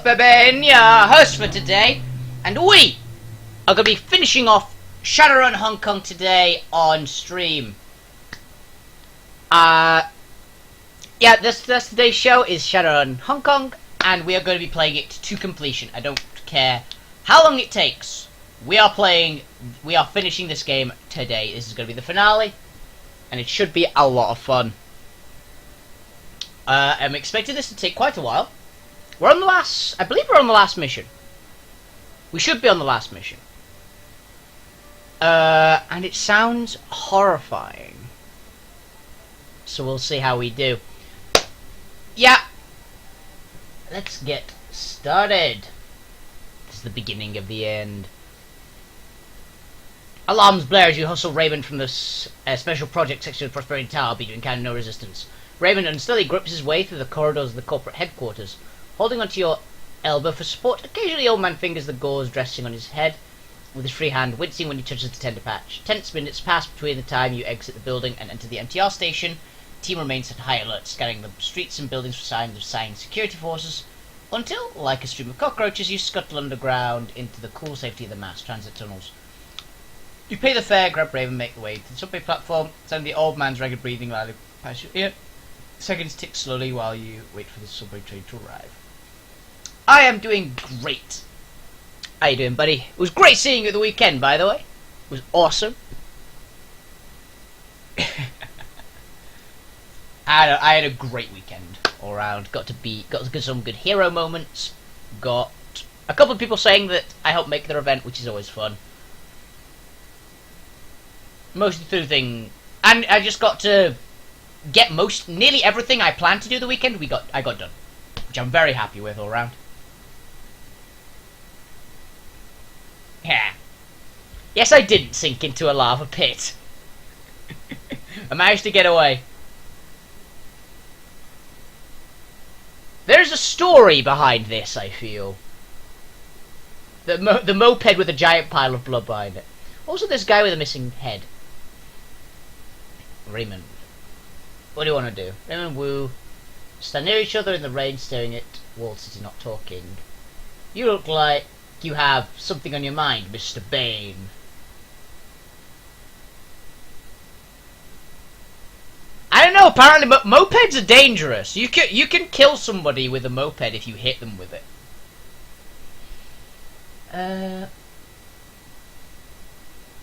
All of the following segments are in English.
Wolfie, your host for today, and we are going to be finishing off Shadowrun Hong Kong today on stream. Yeah, this today's show is Shadowrun Hong Kong, and we are going to be playing it to completion. I don't care how long it takes. We are finishing this game today. This is going to be the finale, and it should be a lot of fun. I'm expecting this to take quite a while. We're on the last... I believe we're on the last mission. We should be on the last mission. And it sounds horrifying. So we'll see how we do. Yeah. Let's get started. This is the beginning of the end. Alarms blare as you hustle Raymond from the Special Project section of Prosperity Tower, but you encounter no resistance. Raymond unsteadily grips his way through the corridors of the corporate headquarters, holding onto your elbow for support. Occasionally, old man fingers the gauze dressing on his head with his free hand, wincing when he touches the tender patch. Tense minutes pass between the time you exit the building and enter the MTR station. The team remains at high alert, scanning the streets and buildings for signs of signed security forces, until, like a stream of cockroaches, you scuttle underground into the cool safety of the mass transit tunnels. You pay the fare, grab Raven, make the way to the subway platform, send the old man's ragged breathing loudly past your ear. Seconds tick slowly while you wait for the subway train to arrive. I am doing great. How you doing, buddy? It was great seeing you at the weekend, by the way. It was awesome. I had a great weekend all around. Got some good hero moments. Got a couple of people saying that I helped make their event, which is always fun. Mostly through the thing, and I just got to get nearly everything I planned to do the weekend. I got done, which I'm very happy with all around. Yeah. Yes, I didn't sink into a lava pit. I managed to get away. There's a story behind this, I feel. The moped with a giant pile of blood behind it. Also, this guy with a missing head. Raymond. What do you want to do? Raymond Wu stand near each other in the rain, staring at wall city, not talking. You look like you have something on your mind, Mr. Bane. I don't know, apparently mopeds are dangerous. You can kill somebody with a moped if you hit them with it.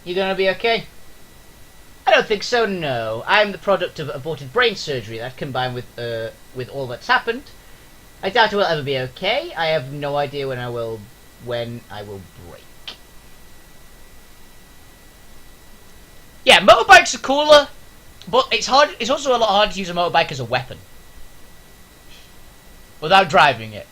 You gonna be okay? I don't think so, no. I'm the product of aborted brain surgery that combined with all that's happened. I doubt it will ever be okay. I have no idea when I will break. Yeah, motorbikes are cooler, but it's also a lot harder to use a motorbike as a weapon. Without driving it.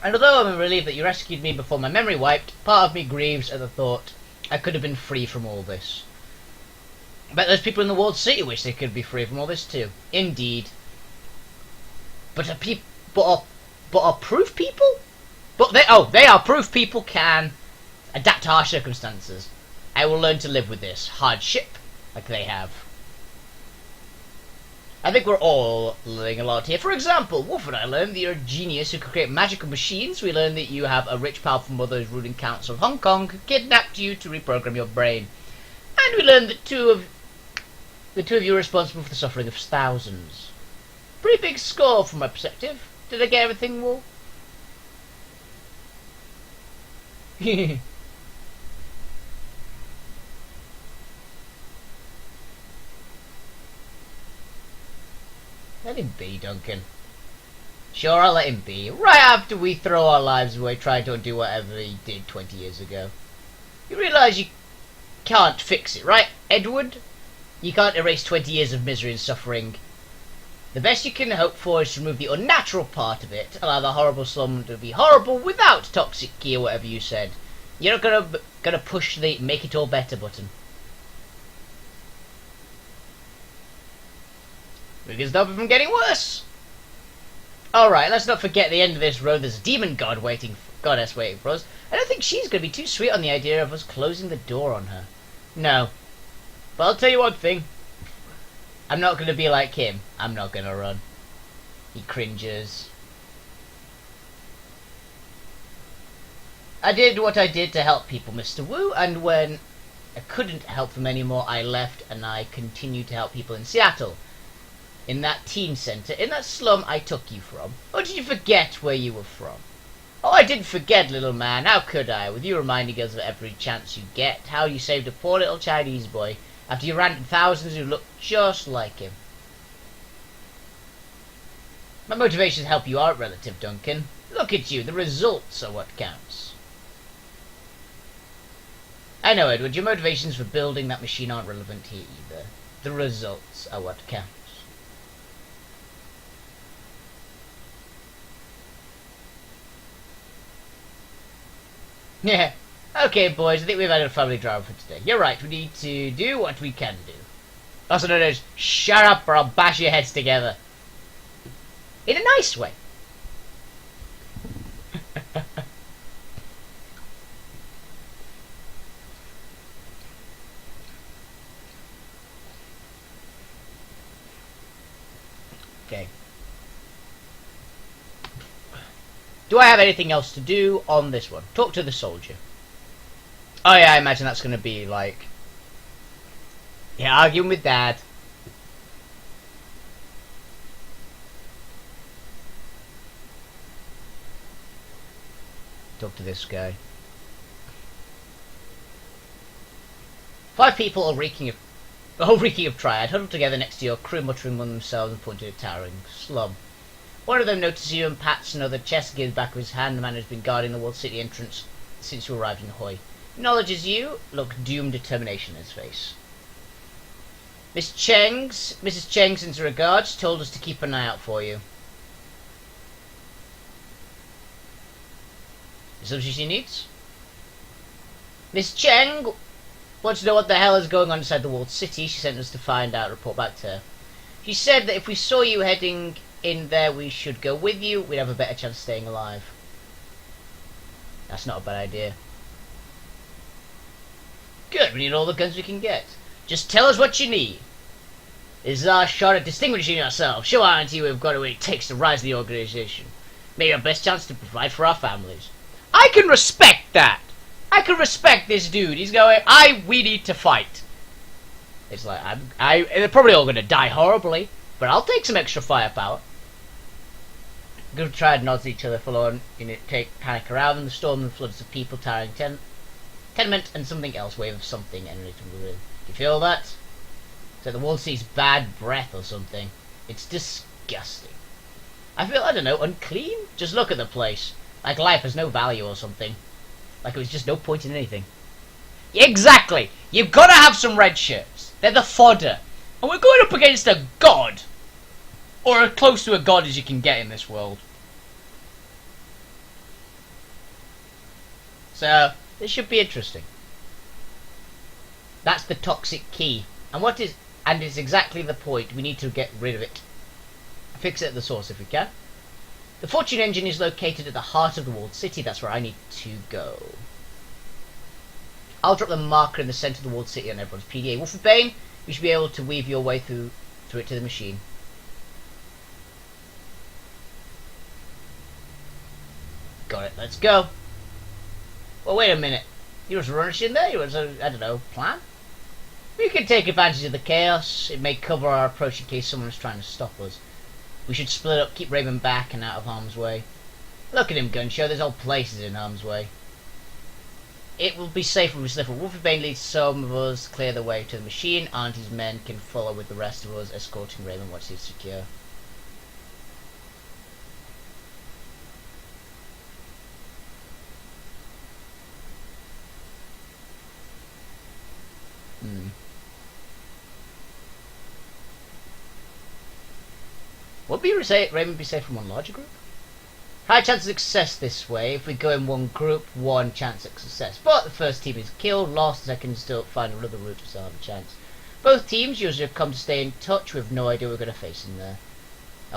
And although I'm relieved that you rescued me before my memory wiped, part of me grieves at the thought I could have been free from all this. I bet those people in the walled city wish they could be free from all this too. Indeed. But are proof people? They are proof people can adapt to harsh circumstances. I will learn to live with this hardship like they have. I think we're all learning a lot here. For example, Wolf and I learned that you're a genius who can create magical machines. We learned that you have a rich, powerful mother whose ruling council of Hong Kong kidnapped you to reprogram your brain. And we learned that the two of you are responsible for the suffering of thousands. Pretty big score from my perspective. Did I get everything, Wolf? Let him be, Duncan. Sure, I'll let him be. Right after we throw our lives away trying to undo whatever he did 20 years ago. You realise you can't fix it, right, Edward? You can't erase 20 years of misery and suffering. The best you can hope for is to remove the unnatural part of it, allow the horrible slum to be horrible without toxic key or whatever you said. You're not gonna push the make it all better button. We can stop it from getting worse. Alright, let's not forget the end of this road. There's a demon goddess waiting for us. I don't think she's going to be too sweet on the idea of us closing the door on her. No. But I'll tell you one thing. I'm not going to be like him. I'm not going to run. He cringes. I did what I did to help people, Mr. Wu, and when I couldn't help them anymore, I left and I continued to help people in Seattle. In that teen center, in that slum I took you from. Or did you forget where you were from? Oh, I didn't forget, little man. How could I? With you reminding us of every chance you get, how you saved a poor little Chinese boy after you ran thousands who looked just like him. My motivations help you out, relative Duncan. Look at you. The results are what counts. I know, Edward, your motivations for building that machine aren't relevant here either. The results are what counts. Yeah. Okay, boys, I think we've had a family drama for today. You're right, we need to do what we can do. Also known as, shut up or I'll bash your heads together. In a nice way. Okay. Do I have anything else to do on this one? Talk to the soldier. Oh yeah, I imagine that's going to be like... yeah, arguing with Dad. Talk to this guy. 5 people all reeking of triad, huddled together next to your crew, muttering among themselves and pointing at a towering slum. One of them notices you and pats another chest gear back of his hand. The man who's been guarding the World City entrance since you arrived in Hoy. Acknowledges you, look doomed determination in his face. Mrs. Cheng sends her regards, told us to keep an eye out for you. Is that what she needs? Miss Cheng wants to know what the hell is going on inside the walled city. She sent us to find out, report back to her. She said that if we saw you heading in there, we should go with you. We'd have a better chance of staying alive. That's not a bad idea. Good, we need all the guns we can get. Just tell us what you need. This is our shot at distinguishing ourselves. Show our auntie we've got what it takes to rise the organization. Make our best chance to provide for our families. I can respect that. I can respect this dude. He's going, we need to fight. It's like, they're probably all going to die horribly, but I'll take some extra firepower. Good triad nods at each other, forlorn in it, take panic around them, the storm and floods of people, towering tenement, and something else, wave of something emanating from the room. You feel that? It's like the world sees bad breath or something. It's disgusting. I feel, I don't know, unclean? Just look at the place. Like life has no value or something. Like it was just no point in anything. Exactly! You've got to have some red shirts. They're the fodder. And we're going up against a god. Or as close to a god as you can get in this world. So, this should be interesting. That's the toxic key. And it's exactly the point. We need to get rid of it. Fix it at the source if we can. The Fortune engine is located at the heart of the walled city. That's where I need to go. I'll drop the marker in the center of the walled city on everyone's PDA. Wolfie Bane, you should be able to weave your way through it to the machine. Got it. Let's go. Well, wait a minute. You just run us in there? You was I don't know, plan? We can take advantage of the chaos. It may cover our approach in case someone is trying to stop us. We should split up, keep Raven back and out of harm's way. Look at him, Gunshow. There's whole places in harm's way. It will be safer if we slip. Wolfie Bane leads some of us clear the way to the machine. Auntie's men can follow with the rest of us, escorting Raven once he's secure. Would Raven be safe from one larger group? High chance of success this way. If we go in one group, 1 chance of success. But the first team is killed, lost, I can still find another route to still have a chance. Both teams usually have come to stay in touch. We have no idea what we're going to face in there.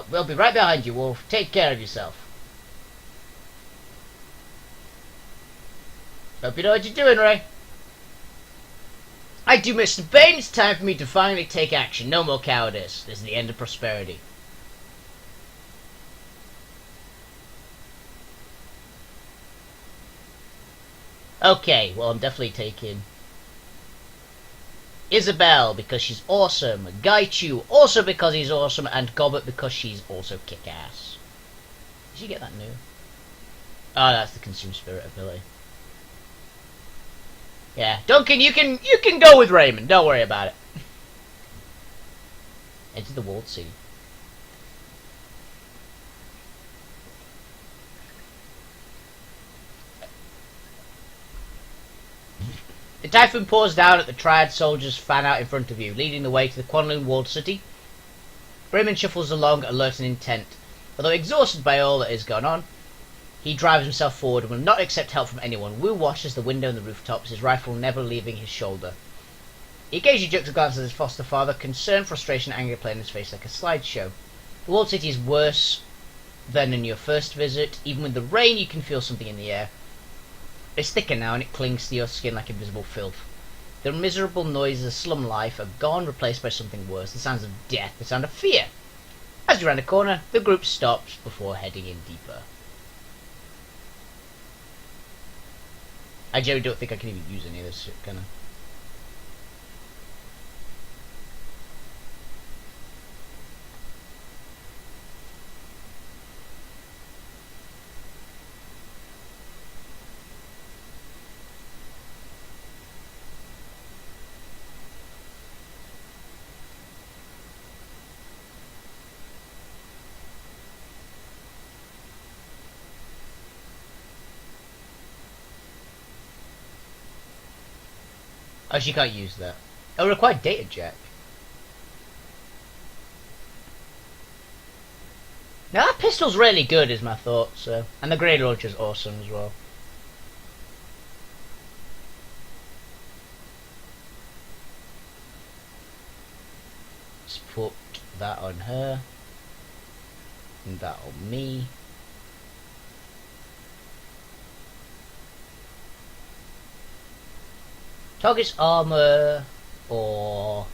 We'll be right behind you, Wolf. Take care of yourself. Hope you know what you're doing, Ray. I do, Mr. Bane. It's time for me to finally take action. No more cowardice. This is the end of prosperity. Okay, well, I'm definitely taking Isabel because she's awesome, Gaichu also because he's awesome, and Gobbet because she's also kick-ass. Did you get that new? Oh, that's the Consume Spirit ability. Yeah, Duncan, you can go with Raymond. Don't worry about it. Enter the walled city. The typhoon pours down at the Triad soldiers' fan out in front of you, leading the way to the Quanlun walled city. Raymond shuffles along, alert and intent. Although exhausted by all that has gone on, he drives himself forward and will not accept help from anyone. Wu watches the window and the rooftops, his rifle never leaving his shoulder. He occasionally jerks a glance at his foster father, concern, frustration, and anger playing in his face like a slideshow. The walled city is worse than in your first visit. Even with the rain, you can feel something in the air. It's thicker now and it clings to your skin like invisible filth. The miserable noises of slum life are gone, replaced by something worse. The sounds of death, the sound of fear. As you round a corner, the group stops before heading in deeper. I generally don't think I can even use any of this shit, can I? Oh, she can't use that. It'll require data jack. Now that pistol's really good is my thought, so. And the grenade launcher's awesome as well. Let's put that on her. And that on me. Target's armor or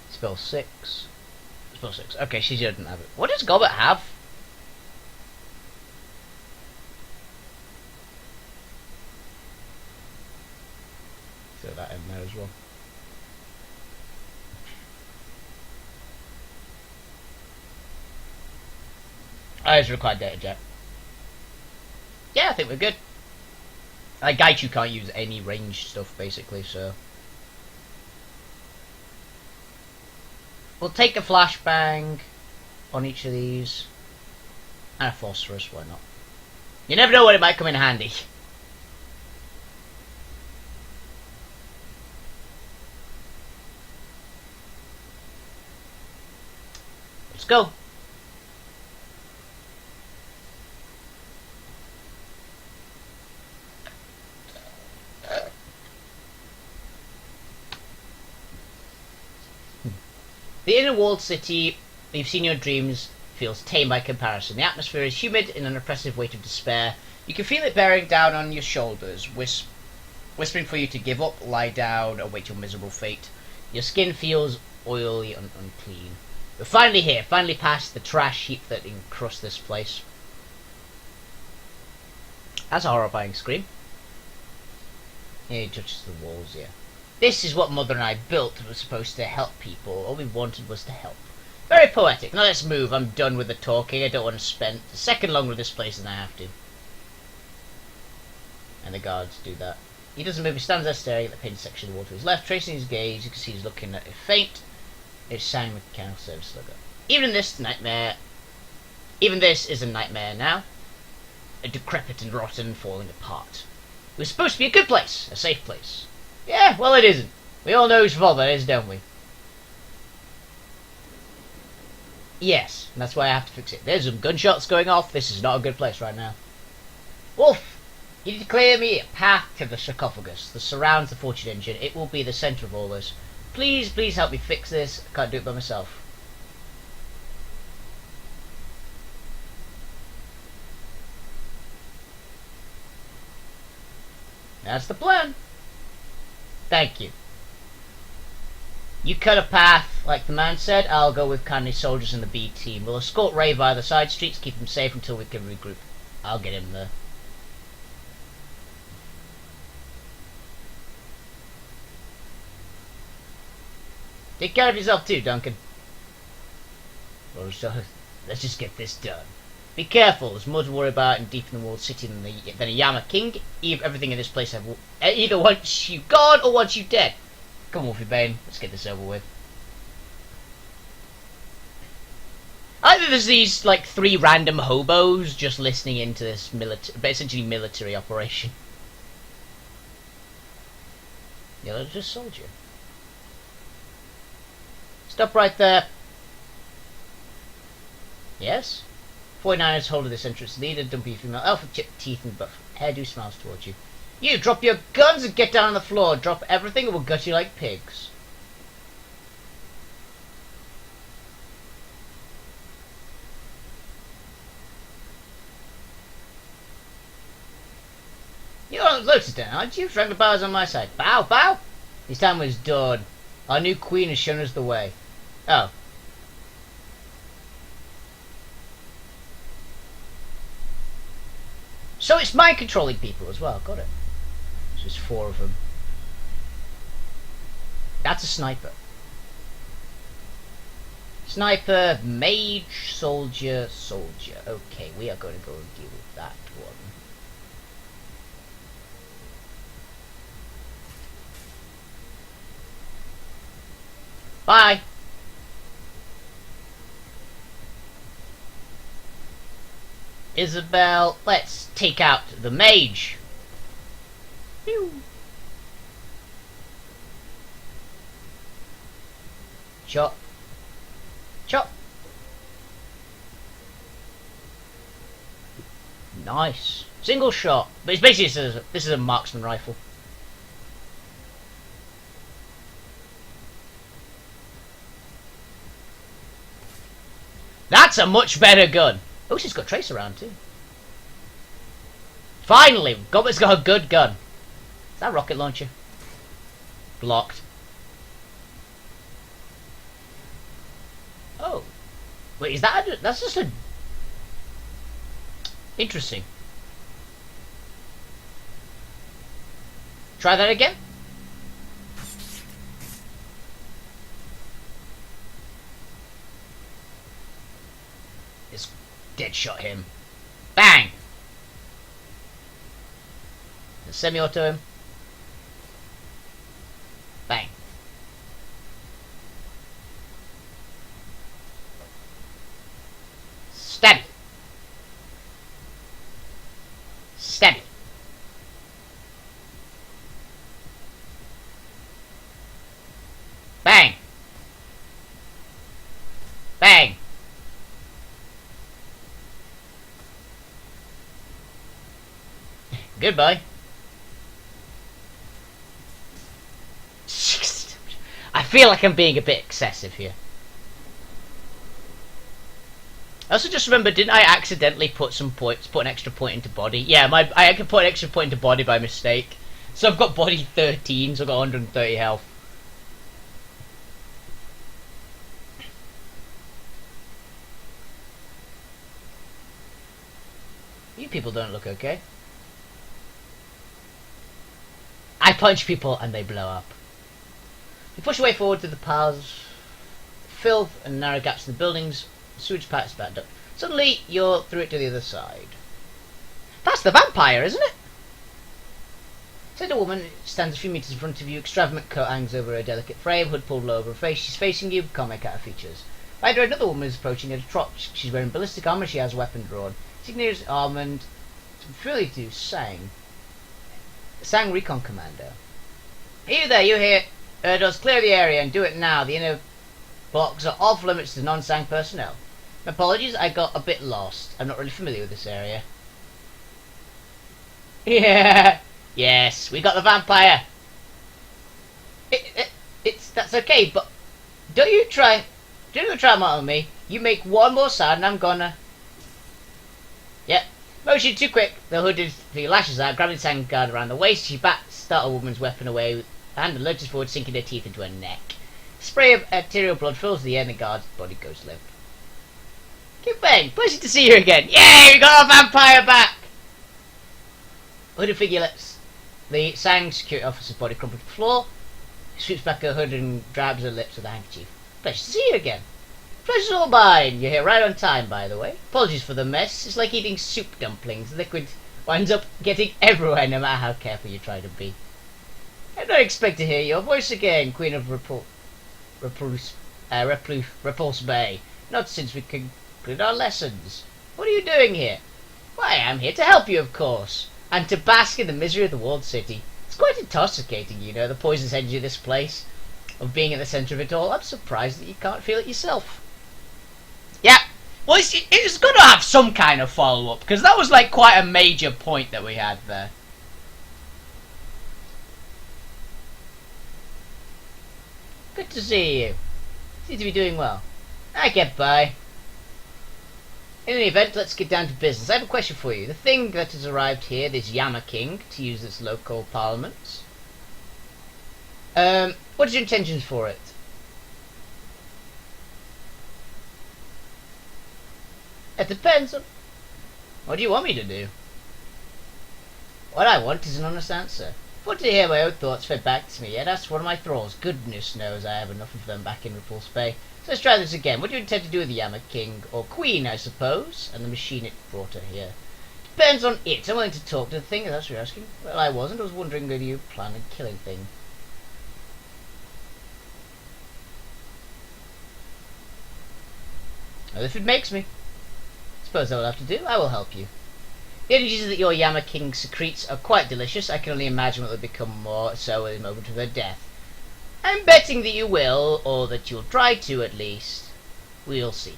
spell 6. Spell 6. Okay, she doesn't have it. What does Gobbet have? Throw that in there as well. I just required data jet. Yeah, I think we're good. Gaichu can't use any ranged stuff basically, so we'll take a flashbang on each of these and a phosphorus. Why not? You never know when it might come in handy. Let's go. The inner walled city you've seen in your dreams feels tame by comparison. The atmosphere is humid in an oppressive weight of despair. You can feel it bearing down on your shoulders, whispering for you to give up, lie down, await your miserable fate. Your skin feels oily and unclean. You're finally here, finally past the trash heap that encrusts this place. That's a horrifying scream. Yeah, he touches the walls, yeah. This is what Mother and I built. It was supposed to help people. All we wanted was to help. Very poetic. Now let's move. I'm done with the talking. I don't want to spend a second longer with this place than I have to. And the guards do that. He doesn't move. He stands there staring at the painted section of the wall to his left, tracing his gaze. You can see he's looking at a faint. It's sang mechanical service logo. Even this is a nightmare now. A decrepit and rotten, falling apart. It was supposed to be a good place, a safe place. Yeah, well it isn't. We all know whose fault that is, don't we? Yes, and that's why I have to fix it. There's some gunshots going off. This is not a good place right now. Wolf, you declare me a path to the sarcophagus that surrounds the fortune engine. It will be the centre of all this. Please, please help me fix this. I can't do it by myself. That's the plan. Thank you. You cut a path, like the man said. I'll go with kindly soldiers in the B team. We'll escort Ray via the side streets, keep him safe until we can regroup. I'll get him there. Take care of yourself too, Duncan. Let's just get this done. Be careful, there's more to worry about in deep in the walled city than a Yama King. Everything in this place either wants you gone or wants you dead. Come on, Wolfie Bane, let's get this over with. I think there's these, like, 3 random hobos just listening into this essentially military operation. Yellow just soldier. Stop right there. Yes? 49ers hold of this entrance. Leader, dumpy female elf with chipped teeth and buff hairdo smiles towards you. You drop your guns and get down on the floor. Drop everything and we'll gut you like pigs. You're on Lotus then, aren't you? Frank the Bow's on my side. Bow, bow! His time was done. Our new queen has shown us the way. Oh. So it's mind controlling people as well, got it. So there's 4 of them. That's a sniper. Sniper, mage, soldier, soldier. Okay, we are going to go and deal with that one. Bye! Isabel, let's take out the mage. Pew. Chop. Chop. Nice. Single shot. But it's basically this is a marksman rifle. That's a much better gun. Oh, she's got trace around too. Finally, Goblet's got a good gun. Is that a rocket launcher? Blocked. Oh. Wait, is that that's just a... Interesting. Try that again. It's dead shot him. Bang! Semi-auto him. Bang. Stabby. Stabby. Bang. Bang. Goodbye. I feel like I'm being a bit excessive here. I also just remember, didn't I accidentally put an extra point into body? Yeah, I could put an extra point into body by mistake. So I've got body 13, so I've got 130 health. You people don't look okay. I punch people and they blow up. You push your way forward through the piles of filth and narrow gaps in the buildings. The sewage pipe's about done. Suddenly, you're through it to the other side. That's the vampire, isn't it? Said a woman stands a few meters in front of you. Extravagant coat hangs over her delicate frame, hood pulled low over her face. She's facing you, can't make out her features. Behind her, another woman is approaching at a trot. She's wearing ballistic armor, she has a weapon drawn. Signature armament. Really to Sang. Sang Recon Commander. You there, you here. Does clear the area and do it now. The inner blocks are off limits to non-Sang personnel. Apologies, I got a bit lost. I'm not really familiar with this area. Yeah. Yes, we got the vampire. That's okay, but don't you try them on me. You make one more sound and I'm gonna... Yep. Motion too quick. The hooded figure lashes out, grabbing the guard around the waist. She bats the startled woman's weapon away with her hand and lurches forward, sinking her teeth into her neck. A spray of arterial blood fills the air and the guard's body goes limp. Good bang! Pleasure to see you again. Yay! We got our vampire back! Hooded figure lets the Sang security officer's body crumple to the floor. She sweeps back her hood and grabs her lips with a handkerchief. Pleasure to see you again. Pleasure's all mine. You're here right on time, by the way. Apologies for the mess. It's like eating soup dumplings. The liquid winds up getting everywhere, no matter how careful you try to be. I don't expect to hear your voice again, Queen of Repulse Bay. Not since we concluded our lessons. What are you doing here? Why, I'm here to help you, of course. And to bask in the misery of the walled city. It's quite intoxicating, you know, the poisonous energy of this place. Of being at the centre of it all. I'm surprised that you can't feel it yourself. Yeah, well, it's got to have some kind of follow-up, because that was like quite a major point that we had there. Good to see you. Seem to be doing well. I get by. In any event, let's get down to business. I have a question for you. The thing that has arrived here, this Yama King, to use its local parliament. What are your intentions for it? It depends on... What do you want me to do? What I want is an honest answer. If I want to hear my own thoughts fed back to me, I'd ask one of my thralls. Goodness knows I have enough of them back in Repulse Bay. So let's try this again. What do you intend to do with the Yama King? Or Queen, I suppose? And the machine it brought her here. Depends on it. I'm willing to talk to the thing, that's what you're asking. Well, I wasn't. I was wondering whether you plan on killing thing. Well, if it makes me. Suppose I will have to do. I will help you. The energies that your Yama King secretes are quite delicious. I can only imagine what will become more so at the moment of her death. I'm betting that you will, or that you'll try to at least. We'll see.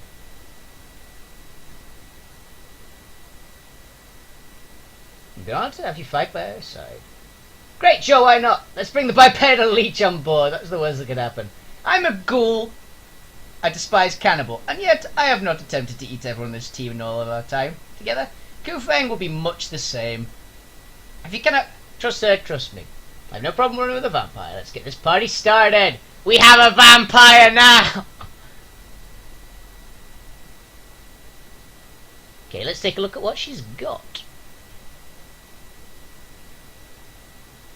I'm going to have you fight by her side. Great, sure, why not? Let's bring the bipedal leech on board. That's the worst that could happen. I'm a ghoul. I despise cannibal, and yet I have not attempted to eat everyone in this team in all of our time together. Kufang will be much the same. If you cannot trust her, trust me. I have no problem running with a vampire. Let's get this party started. We have a vampire now! Okay, let's take a look at what she's got.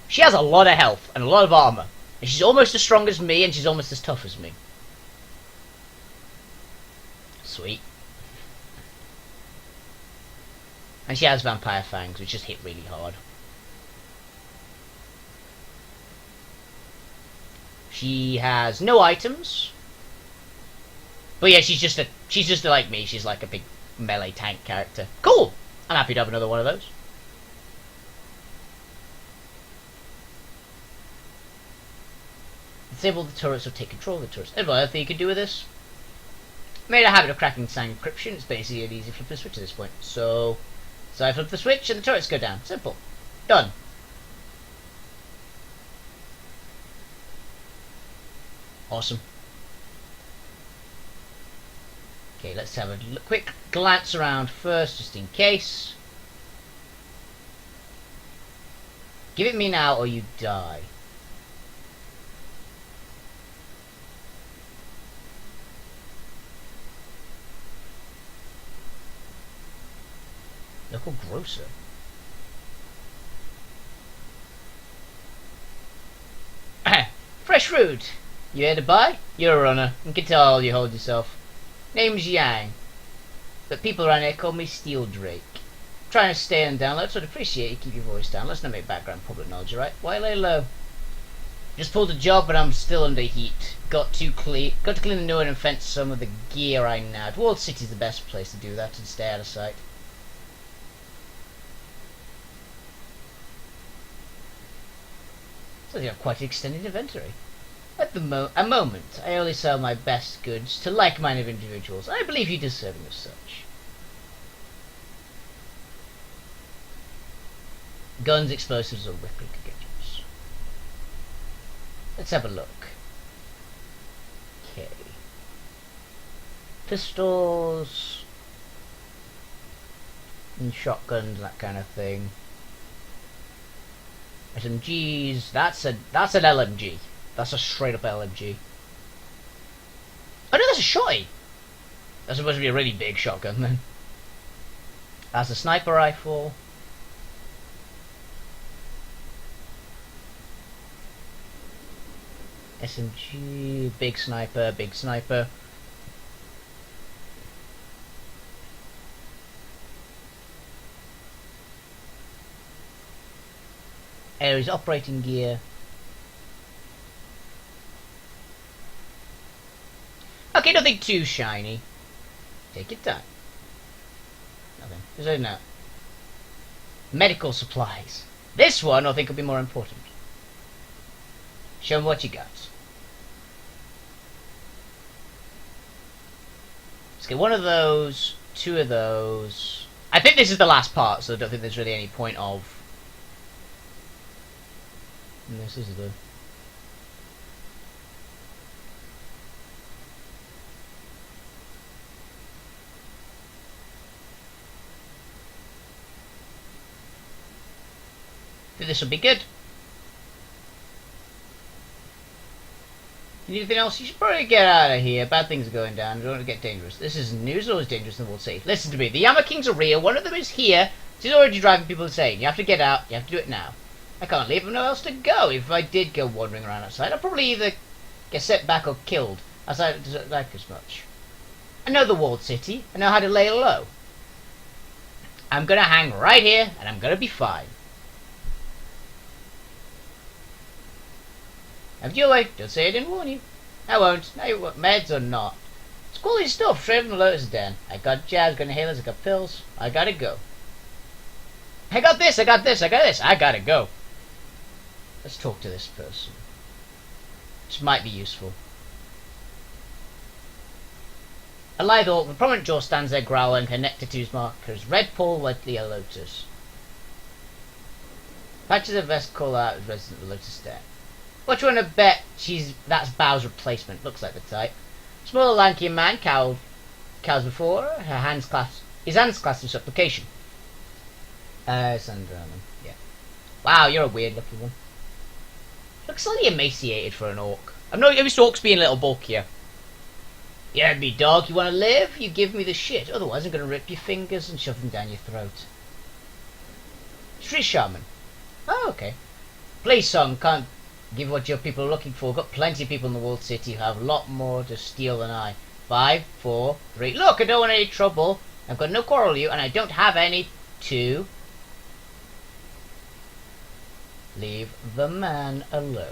She has a lot of health and a lot of armour. And she's almost as strong as me, and she's almost as tough as me. Sweet. And she has vampire fangs, which just hit really hard. She has no items. But yeah, she's just like me. She's like a big melee tank character. Cool! I'm happy to have another one of those. Disable the turrets or take control of the turrets. There's one other thing you can do with this. Made a habit of cracking Sang encryption. It's basically an easy flip the switch at this point. So I flip the switch and the turrets go down. Simple. Done. Awesome. Okay, let's have a quick glance around first, just in case. Give it me now or you die. Local grocer. Fresh fruit. You here to buy? You're a runner. You can tell you hold yourself. Name's Yang. But people around here call me Steel Drake. Trying to stay on download, so I'd appreciate you keep your voice down. Let's not make background public knowledge, alright? Why lay low? Just pulled a job, but I'm still under heat. Got to clean the new one and fence some of the gear I nabbed. Walled City's the best place to do that and stay out of sight. So you have quite an extended inventory. At the moment, I only sell my best goods to like-minded individuals. I believe you deserving of such. Guns, explosives, or replica gadgets. Let's have a look. Okay. Pistols. and shotguns, that kind of thing. SMGs, that's an LMG. That's a straight up LMG. Oh no, that's a shotty. That's supposed to be a really big shotgun then. That's a sniper rifle. SMG, big sniper, big sniper. Ares operating gear. Okay, nothing too shiny. Take your time. Nothing. There's no. Medical supplies. This one I think will be more important. Show me what you got. Let's get one of those, two of those. I think this is the last part, so I don't think there's really any point of. And this is the. I think this will be good. Anything else? You should probably get out of here. Bad things are going down. I don't want to get dangerous. This is news, always dangerous, and we'll see. Listen to me. The Yama Kings are real. One of them is here. She's already driving people insane. You have to get out. You have to do it now. I can't leave. I have nowhere else to go. If I did go wandering around outside, I'd probably either get set back or killed, as I don't like as much. I know the walled city. I know how to lay low. I'm gonna hang right here, and I'm gonna be fine. Have your way. Don't say I didn't warn you. I won't. Now you want meds or not. It's quality stuff straight from the Lotus Den. I got jabs, got inhalers, I got pills. I gotta go. I got this, I got this, I got this. I gotta go. Let's talk to this person. This might be useful. A lithe orc with prominent jaw stands there growling, her neck tattoos markers. Red Paul, likely a lotus. Patches of vest call out as resident of the Lotus Den. What you want to bet that's Bao's replacement? Looks like the type. Smaller, lanky man, cows before her, his hands clasped in supplication. Sandra, yeah. Wow, you're a weird looking one. Looks slightly emaciated for an orc. I'm not used to orcs being a little bulkier. You heard me, dog. You want to live? You give me the shit. Otherwise, I'm going to rip your fingers and shove them down your throat. Street shaman. Oh, okay. Please, son, can't give what your people are looking for. Got plenty of people in the walled city who have a lot more to steal than I. 5, 4, 3. Look, I don't want any trouble. I've got no quarrel with you, and I don't have any to. Leave the man alone.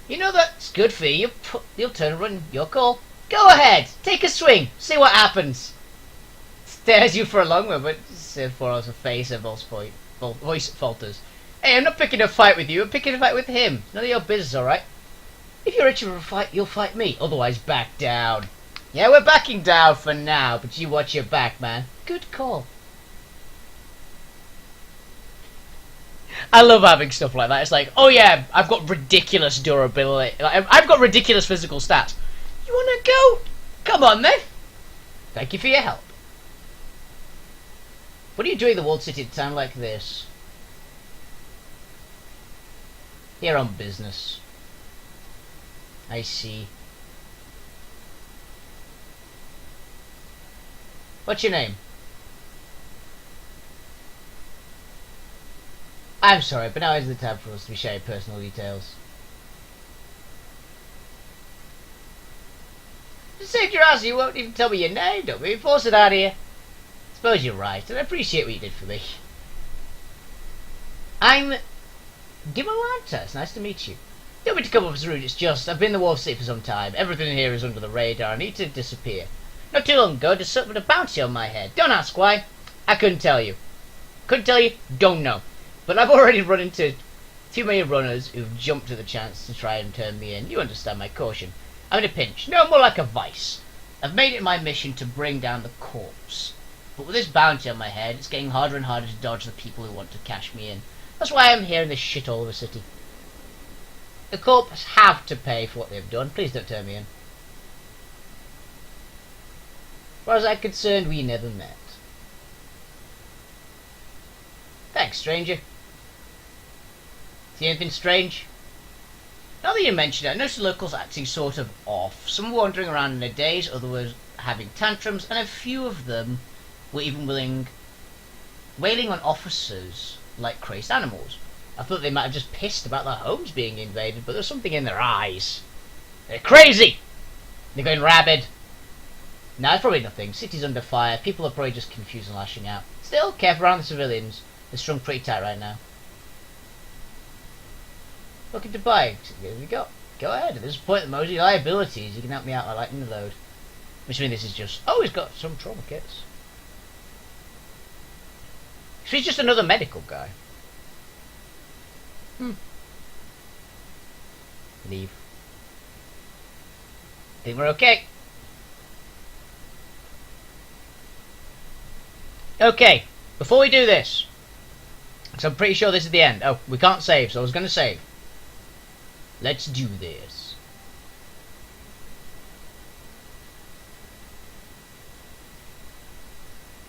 You know that's good for you. You'll turn and run. Your call. Go ahead. Take a swing. See what happens. Stares you for a long moment. For us a face, a voice falters. Hey, I'm not picking a fight with you. I'm picking a fight with him. None of your business, alright? If you're itching for a fight, you'll fight me. Otherwise, back down. Yeah, we're backing down for now, but you watch your back, man. Good call. I love having stuff like that. It's like, oh yeah, I've got ridiculous durability. I've got ridiculous physical stats. You wanna go? Come on then. Thank you for your help. What are you doing in the walled city at a time like this? Here on business. I see. What's your name? I'm sorry, but now is the time for us to be sharing personal details. Just saved your ass, you won't even tell me your name, don't we? Force it out of here. Suppose you're right, and I appreciate what you did for me. I'm Gimalanta. It's nice to meet you. Don't mean to come off as rude, it's just I've been in the Wolf City for some time. Everything here is under the radar. I need to disappear. Not too long ago, just something with a bounty on my head. Don't ask why. I couldn't tell you. Couldn't tell you, don't know. But I've already run into too many runners who've jumped at the chance to try and turn me in. You understand my caution. I'm in a pinch. No, more like a vice. I've made it my mission to bring down the corpse. But with this bounty on my head, it's getting harder and harder to dodge the people who want to cash me in. That's why I'm here in this shithole of a city. The corps have to pay for what they've done. Please don't turn me in. far as I'm concerned, we never met. Thanks, stranger. See anything strange? Now that you mention it, I noticed the locals acting sort of off. Some were wandering around in their daze, others were having tantrums, and a few of them were even wailing on officers like crazed animals. I thought they might have just pissed about their homes being invaded, but there's something in their eyes. They're crazy! They're going rabid. No, it's probably nothing. City's under fire. People are probably just confused and lashing out. Still, careful around the civilians. They're strung pretty tight right now. Looking to buy. Here we go. Go ahead. At this point, the most liabilities. You can help me out by lightening the load. Which means this is just... Oh, he's got some trauma kits. So he's just another medical guy. Leave. Think we're okay. Okay, before we do this, because I'm pretty sure this is the end. Oh, we can't save, so I was going to save. Let's do this.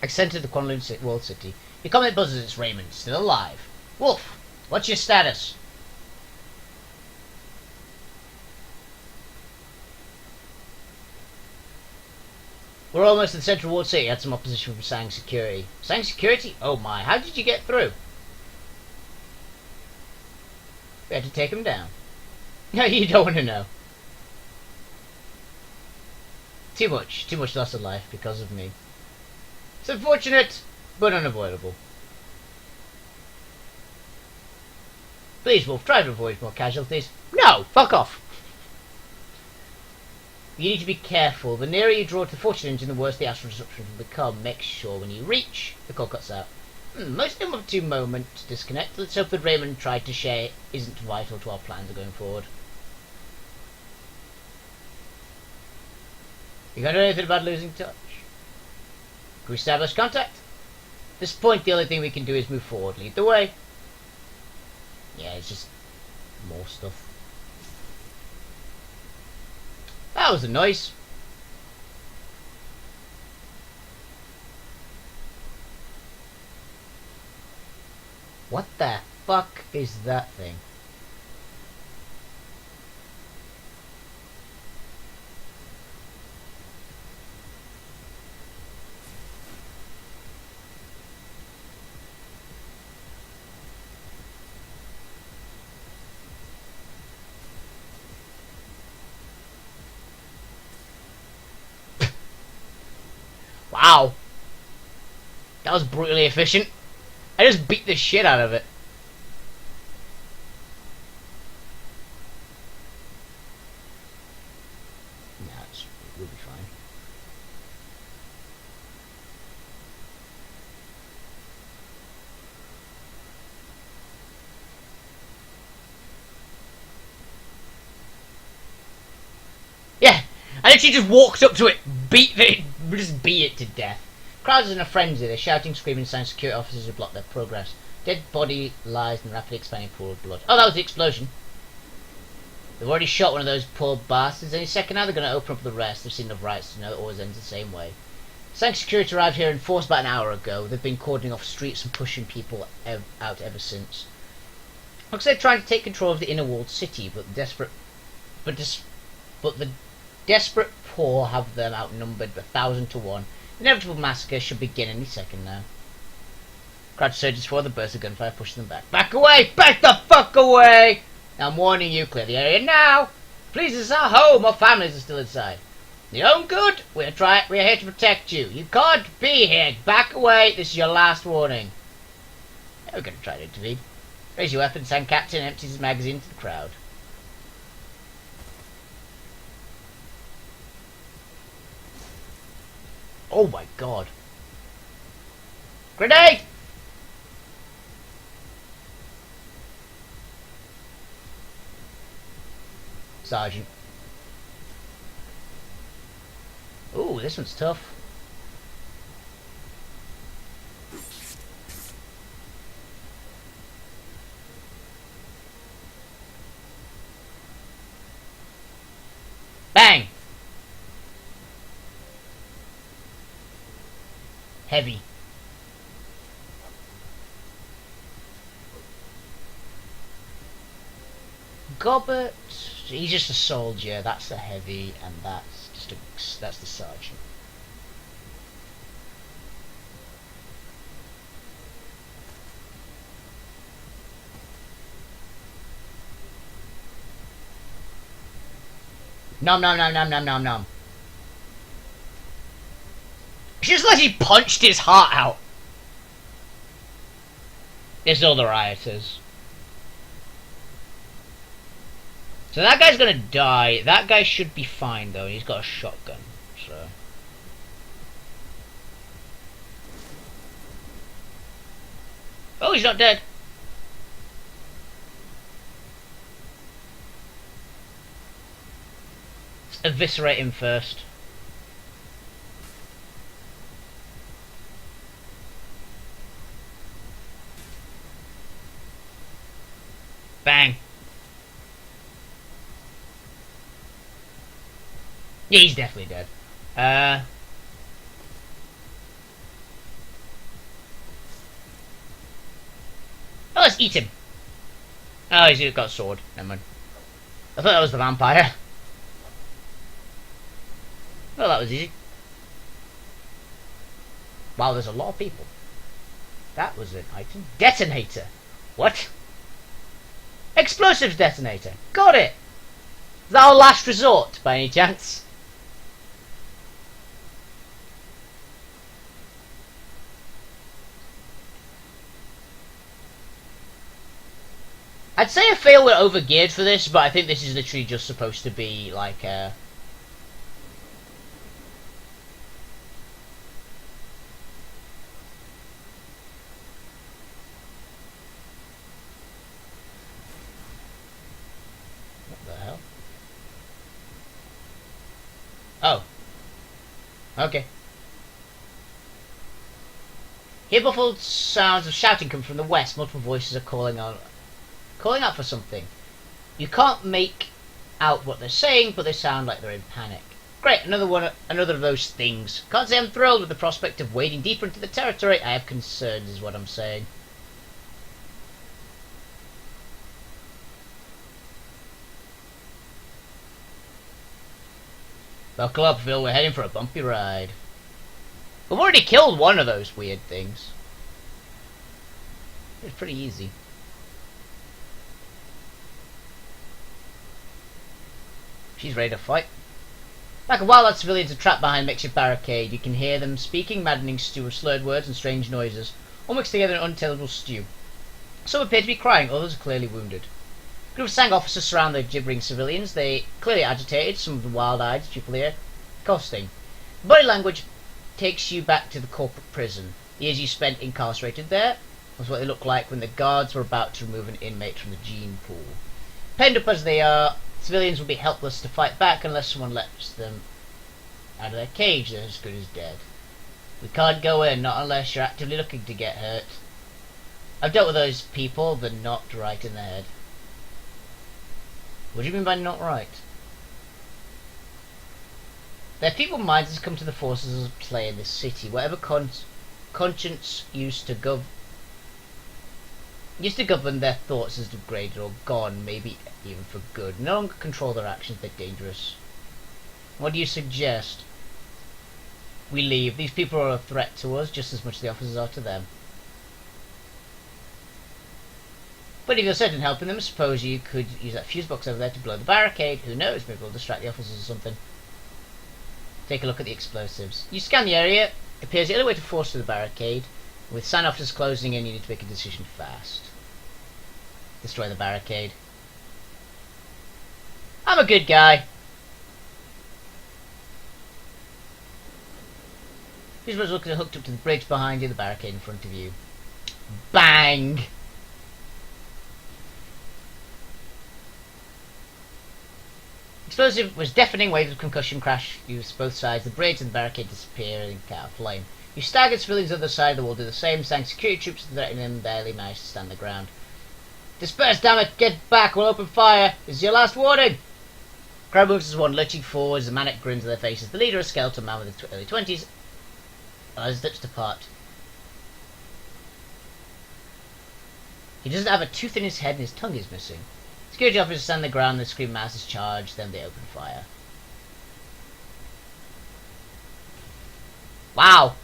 Accent to the Quanlun World City. Your comment buzzes, it's Raymond, still alive. Wolf, what's your status? We're almost at the central walled city. Had some opposition from Sang Security. Sang Security? Oh my, how did you get through? We had to take him down. No, you don't want to know. Too much loss of life because of me. It's unfortunate, but unavoidable. Please, Wolf, try to avoid more casualties. No! Fuck off! You need to be careful. The nearer you draw to the fortune engine, the worse the astral disruption will become. Make sure when you reach... The call cuts out. Most innovative moment to disconnect. Let's hope that Raymond tried to share isn't vital to our plans going forward. You got anything about losing touch? Can we establish contact? At this point, the only thing we can do is move forward. Lead the way. Yeah, it's just more stuff. That was a noise. What the fuck is that thing? Wow. That was brutally efficient. I just beat the shit out of it. Nah, we'll be fine. Yeah, I literally just walked up to it, just beat it to death. Crowds are in a frenzy. They're shouting, screaming, signing security officers who block their progress. Dead body lies in a rapidly expanding pool of blood. Oh, that was the explosion. They've already shot one of those poor bastards. Any second now they're going to open up the rest. They've seen enough riots to know it always ends the same way. Sank Security arrived here in force about an hour ago. They've been cordoning off streets and pushing people out ever since. Looks like they're trying to take control of the inner walled city, but the desperate poor have them outnumbered 1,000 to 1. The inevitable massacre should begin any second now. Crowd surges forward, the burst of gunfire pushes them back. Back away! Back the fuck away! I'm warning you, clear the area now! Please, this is our home, our families are still inside. Your own good? We are here to protect you. You can't be here. Back away, this is your last warning. Yeah, we're gonna try to intervene. Raise your weapon, Sang Captain empties his magazine to the crowd. Oh my god. Grenade! Sergeant. Ooh, this one's tough. Bang! Heavy. Gobbert, he's just a soldier. That's the heavy, and that's the sergeant. Nom nom nom nom nom nom nom. Just like he punched his heart out. It's all the rioters. So that guy's gonna die. That guy should be fine though. He's got a shotgun. So. Oh, he's not dead. Let's eviscerate him first. Bang. Yeah, he's definitely dead. Oh, let's eat him. Oh, he's got a sword. Never mind. I thought that was the vampire. Well, that was easy. Wow, there's a lot of people. That was an item. Detonator. What? Explosives detonator. Got it. Is that our last resort, by any chance? I'd say I feel we're overgeared for this, but I think this is literally just supposed to be like a... What the hell? Oh. Okay. Here muffled sounds of shouting come from the west. Multiple voices are calling out for something. You can't make out what they're saying, but they sound like they're in panic. Great, another of those things. Can't say I'm thrilled with the prospect of wading deeper into the territory. I have concerns, is what I'm saying. Buckle up, Phil. We're heading for a bumpy ride. We've already killed one of those weird things. It was pretty easy. She's ready to fight. Like a while, that civilians are trapped behind a makeshift barricade. You can hear them speaking maddening stew of slurred words and strange noises, all mixed together in an unintelligible stew. Some appear to be crying, others are clearly wounded. A group of Sang officers surround the gibbering civilians. They clearly agitated, some of the wild-eyed people here, costing. Body language takes you back to the corporate prison. The years you spent incarcerated there was what they looked like when the guards were about to remove an inmate from the gene pool. Penned up as they are, civilians will be helpless to fight back unless someone lets them out of their cage. They're as good as dead. We can't go in, not unless you're actively looking to get hurt. I've dealt with those people, they're not right in the head. What do you mean by not right? Their feeble minds has come to the forces of play in this city. Whatever conscience used to govern their thoughts has degraded or gone, maybe even for good. No longer control their actions, they're dangerous. What do you suggest? We leave. These people are a threat to us just as much as the officers are to them. But if you're certain in helping them, I suppose you could use that fuse box over there to blow the barricade. Who knows, maybe we'll distract the officers or something. Take a look at the explosives. You scan the area. It appears the only way to force through the barricade. With Sang officers closing in, you need to make a decision fast. Destroy the barricade. I'm a good guy. These ones look hooked up to the bridge behind you, the barricade in front of you. Bang! Explosive was deafening. Waves of concussion crash use both sides. The bridge and the barricade disappear in a of flame. You staggered. Civilians on the other side of the wall do the same. Sang security troops threatening them barely managed to stand the ground. Disperse, damn it! Get back! We'll open fire! This is your last warning! Crowd moves as one, lurching forwards. The manic grins on their faces. The leader, a skeleton man with his early 20s, His lips depart. He doesn't have a tooth in his head and his tongue is missing. Security officers stand on the ground, they scream mass charge, then they open fire. Wow!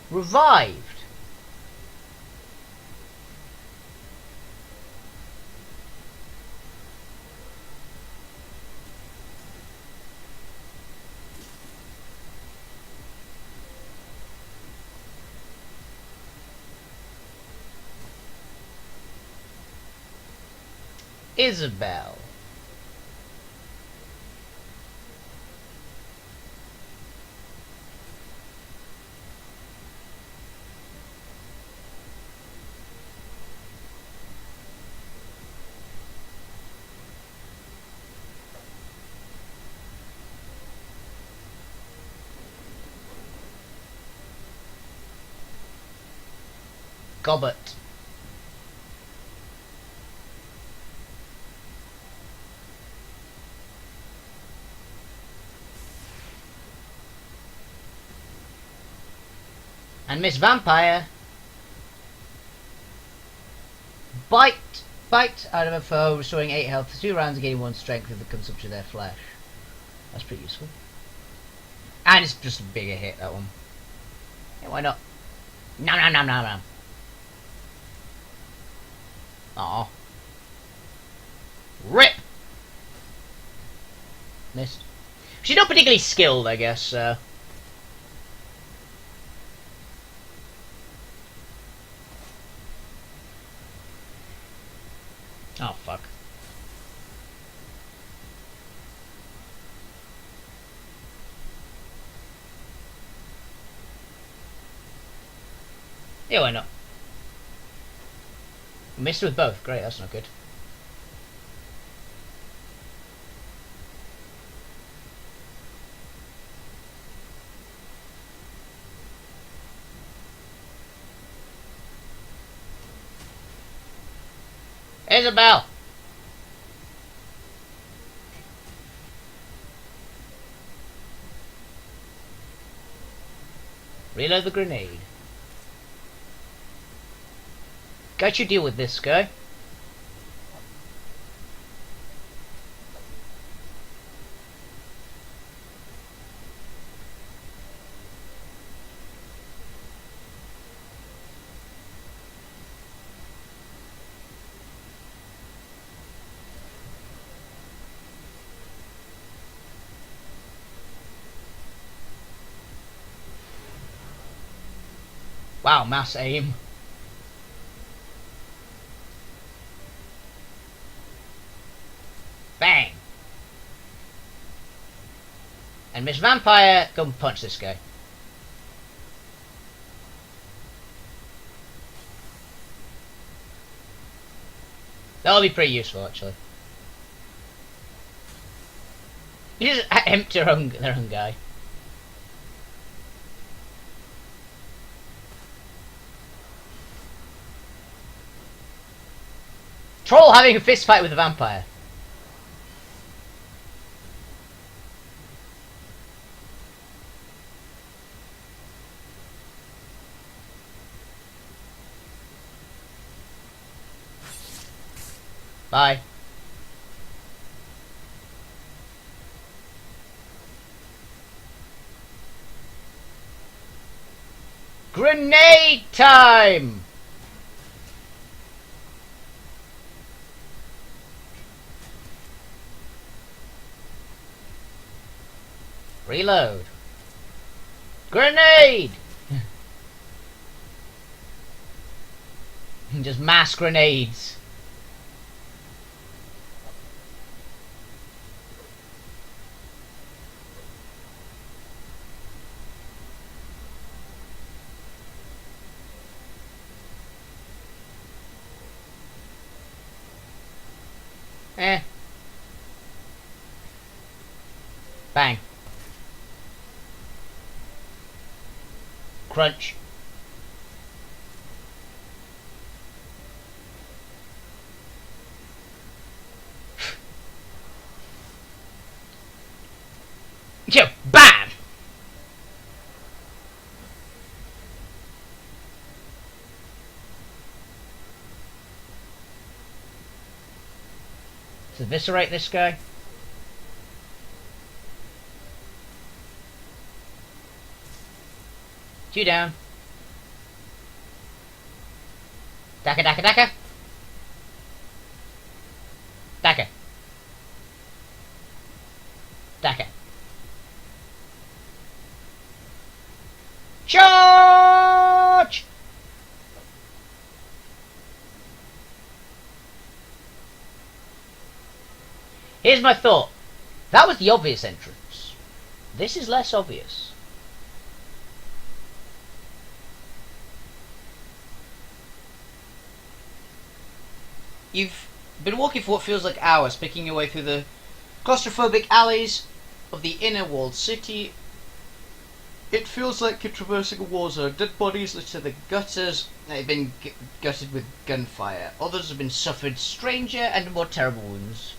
Revived! Isabel. Gobbet. And Miss Vampire. Bite out of a foe, restoring 8 health for 2 rounds and gaining 1 strength with the consumption of their flesh. That's pretty useful. And it's just a bigger hit, that one. Yeah, why not? Nom nom nom nom nom. Aw. Rip! Missed. She's not particularly skilled, I guess, so. Oh, fuck. Yeah, why not? Missed with both. Great, that's not good. Isabel! Reload the grenade. Got you deal with this guy. Wow, mass aim. Bang! And Miss Vampire, go and punch this guy. That'll be pretty useful, actually. You just empty their own guy. Troll having a fist fight with a vampire. Bye. Grenade time! Reload. Grenade! Just mass grenades. Bang. crunch. Yeah, bam! Let's eviscerate this guy. Two down. Daka daka daka. Daka. Daka. Charge! Here's my thought. That was the obvious entrance. This is less obvious. You've been walking for what feels like hours, picking your way through the claustrophobic alleys of the inner walled city. It feels like you're traversing a war zone. Dead bodies litter the gutters. They've been gutted with gunfire. Others have been suffered stranger and more terrible wounds.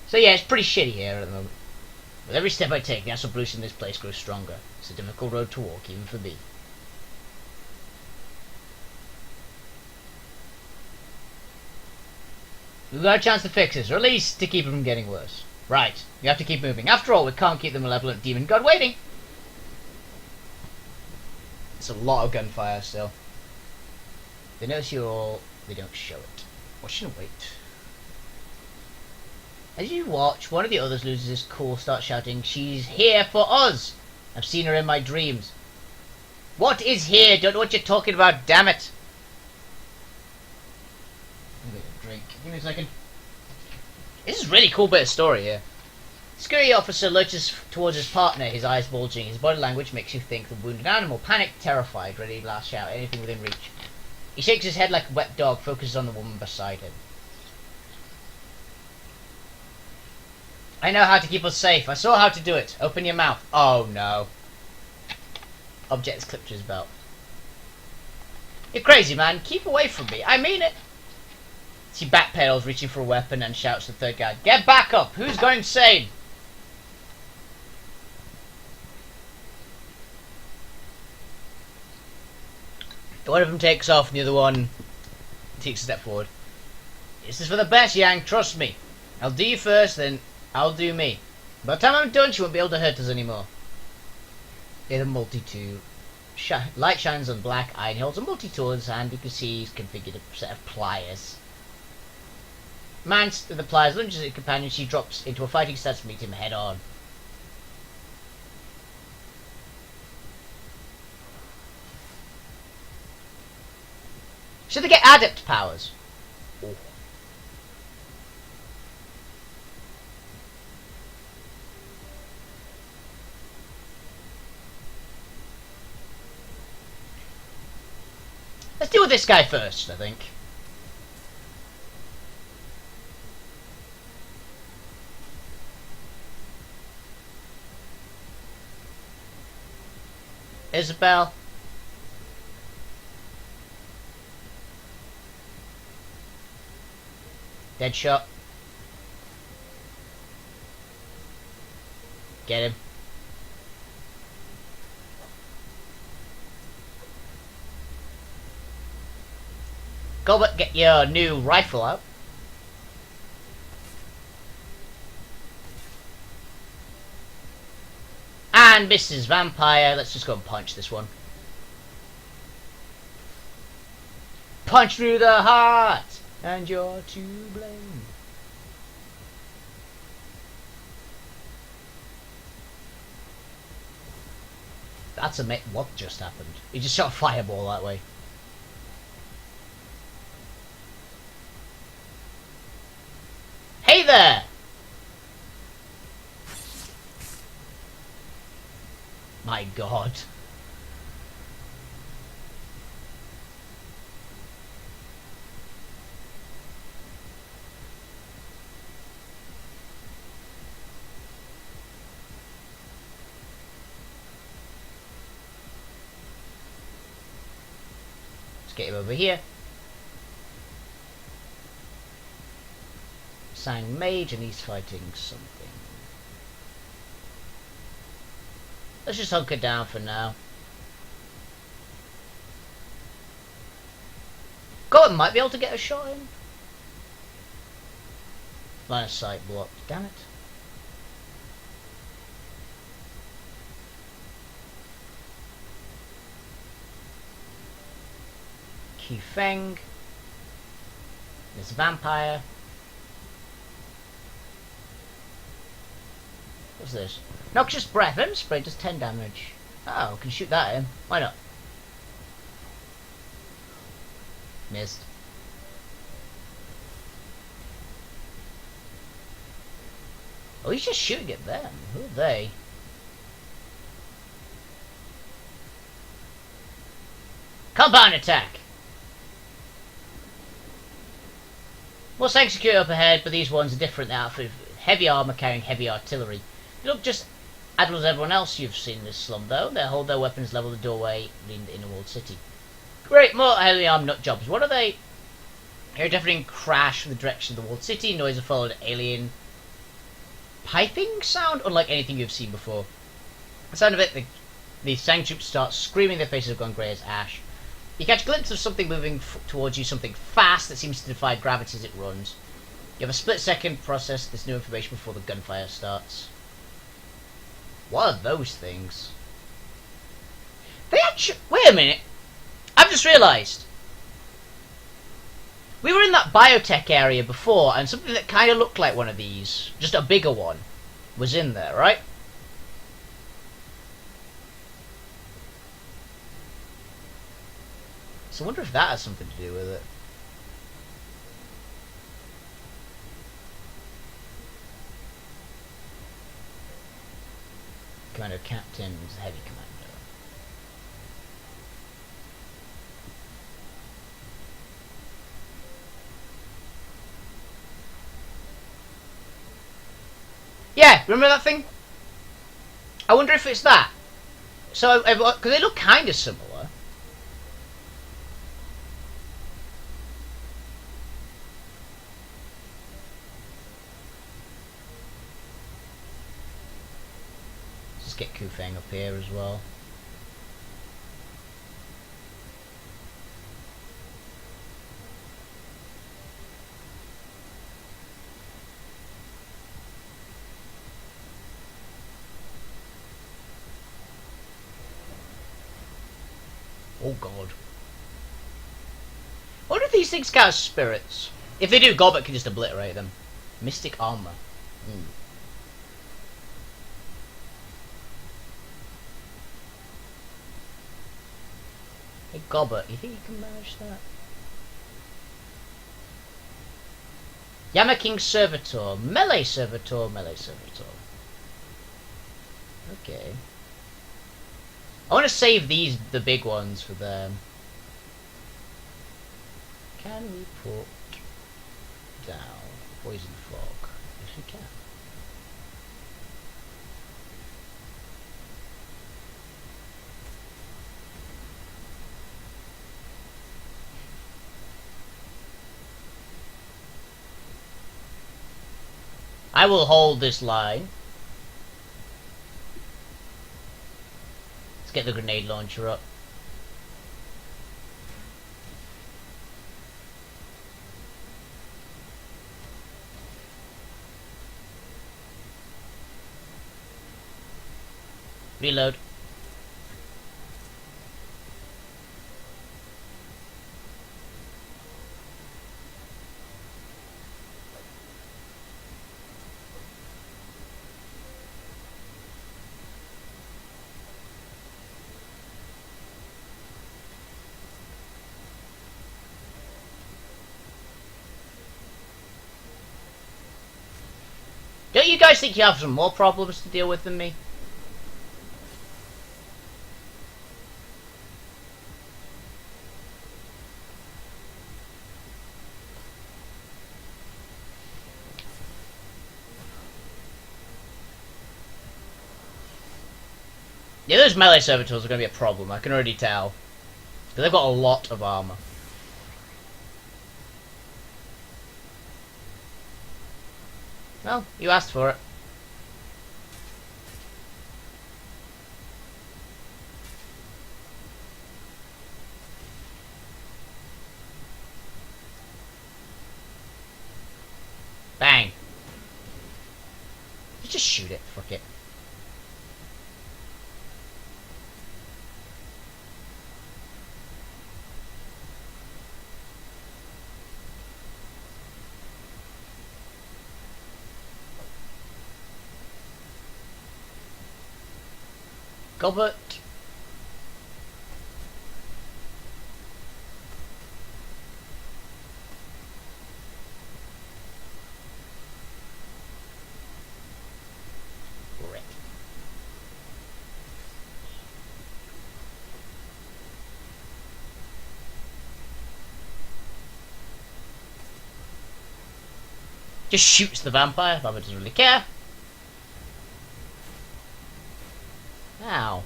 So yeah, it's pretty shitty here at the moment. With every step I take, the astral blues in this place grows stronger. It's a difficult road to walk, even for me. We've got a chance to fix this, or at least to keep it from getting worse. Right, we have to keep moving. After all, we can't keep the malevolent demon god waiting. It's a lot of gunfire still. They notice you're all... they don't show it. Watch and wait. As you watch, one of the others loses his cool, starts shouting, "She's here for us! I've seen her in my dreams." What is here? Don't know what you're talking about, damn it! I'm gonna drink. Give me a second. This is a really cool bit of story here. The security officer lurches towards his partner, his eyes bulging. His body language makes you think the wounded animal, panicked, terrified, ready to lash out, anything within reach. He shakes his head like a wet dog, focuses on the woman beside him. I know how to keep us safe. I saw how to do it. Open your mouth. Oh no. Object is clipped to his belt. You're crazy, man. Keep away from me. I mean it. She backpedals, reaching for a weapon, and shouts to the third guy, "Get back up! Who's going insane?" One of them takes off, and the other one takes a step forward. "This is for the best, Yang. Trust me. I'll do you first, then I'll do me. By the time I'm done, she won't be able to hurt us anymore." The multi-tool. Light shines on black eye, and he holds a multi-tool in his hand. You can see he's configured a set of pliers. Man with the pliers lunges at his companion. She drops into a fighting stance to meet him head on. Should they get adept powers? Oh. Let's deal with this guy first, I think. Isabel. Deadshot. Get him. Goblet, get your new rifle out. And Mrs. Vampire, let's just go and punch this one. Punch through the heart! And you're to blame. That's what just happened? He just shot a fireball that way. Hey there! My god. Let's get him over here. Sang mage and he's fighting something. Let's just hunker down for now. God, might be able to get a shot in. Line of sight blocked. Damn it. Qi Feng. There's a vampire. What's this? Noxious breath. Venom spray does 10 damage. Oh, can shoot that at him. Why not? Missed. Oh, he's just shooting at them. Who are they? Compound attack! More execute up ahead, but these ones are different outfit. Heavy armor carrying heavy artillery. They look just as everyone else you've seen in this slum, though. They hold their weapons level the doorway leading the inner walled city. Great, more heavily armed nut jobs. What are they? Hear a deafening crash from the direction of the walled city. Noise of followed alien piping sound, unlike anything you've seen before. The sound of it, the Sang troops start screaming. Their faces have gone grey as ash. You catch a glimpse of something moving towards you, something fast that seems to defy gravity as it runs. You have a split second to process this new information before the gunfire starts. What are those things? They actually... Wait a minute. I've just realised. We were in that biotech area before, and something that kind of looked like one of these, just a bigger one, was in there, right? So I wonder if that has something to do with it. Commander Captain's heavy commander. Yeah, remember that thing? I wonder if it's that. So, because they look kind of similar. Let's get Qi Feng up here as well. Oh god. I wonder if these things count as spirits. If they do, Gobbet can just obliterate them. Mystic armor. Hey Gobbet, you think you can manage that? Yama King Servitor. Melee Servitor. Melee Servitor. Okay. I want to save these, the big ones, for them. Can we put down Poison Fog? Yes, we can. I will hold this line. Let's get the grenade launcher up. Reload. Don't you guys think you have some more problems to deal with than me? Yeah, those melee servitors are going to be a problem, I can already tell. They've got a lot of armor. Well, you asked for it. Bang. You just shoot it, fuck it. Goblet. Rip. Just shoots the vampire. Vampire doesn't really care. Ow.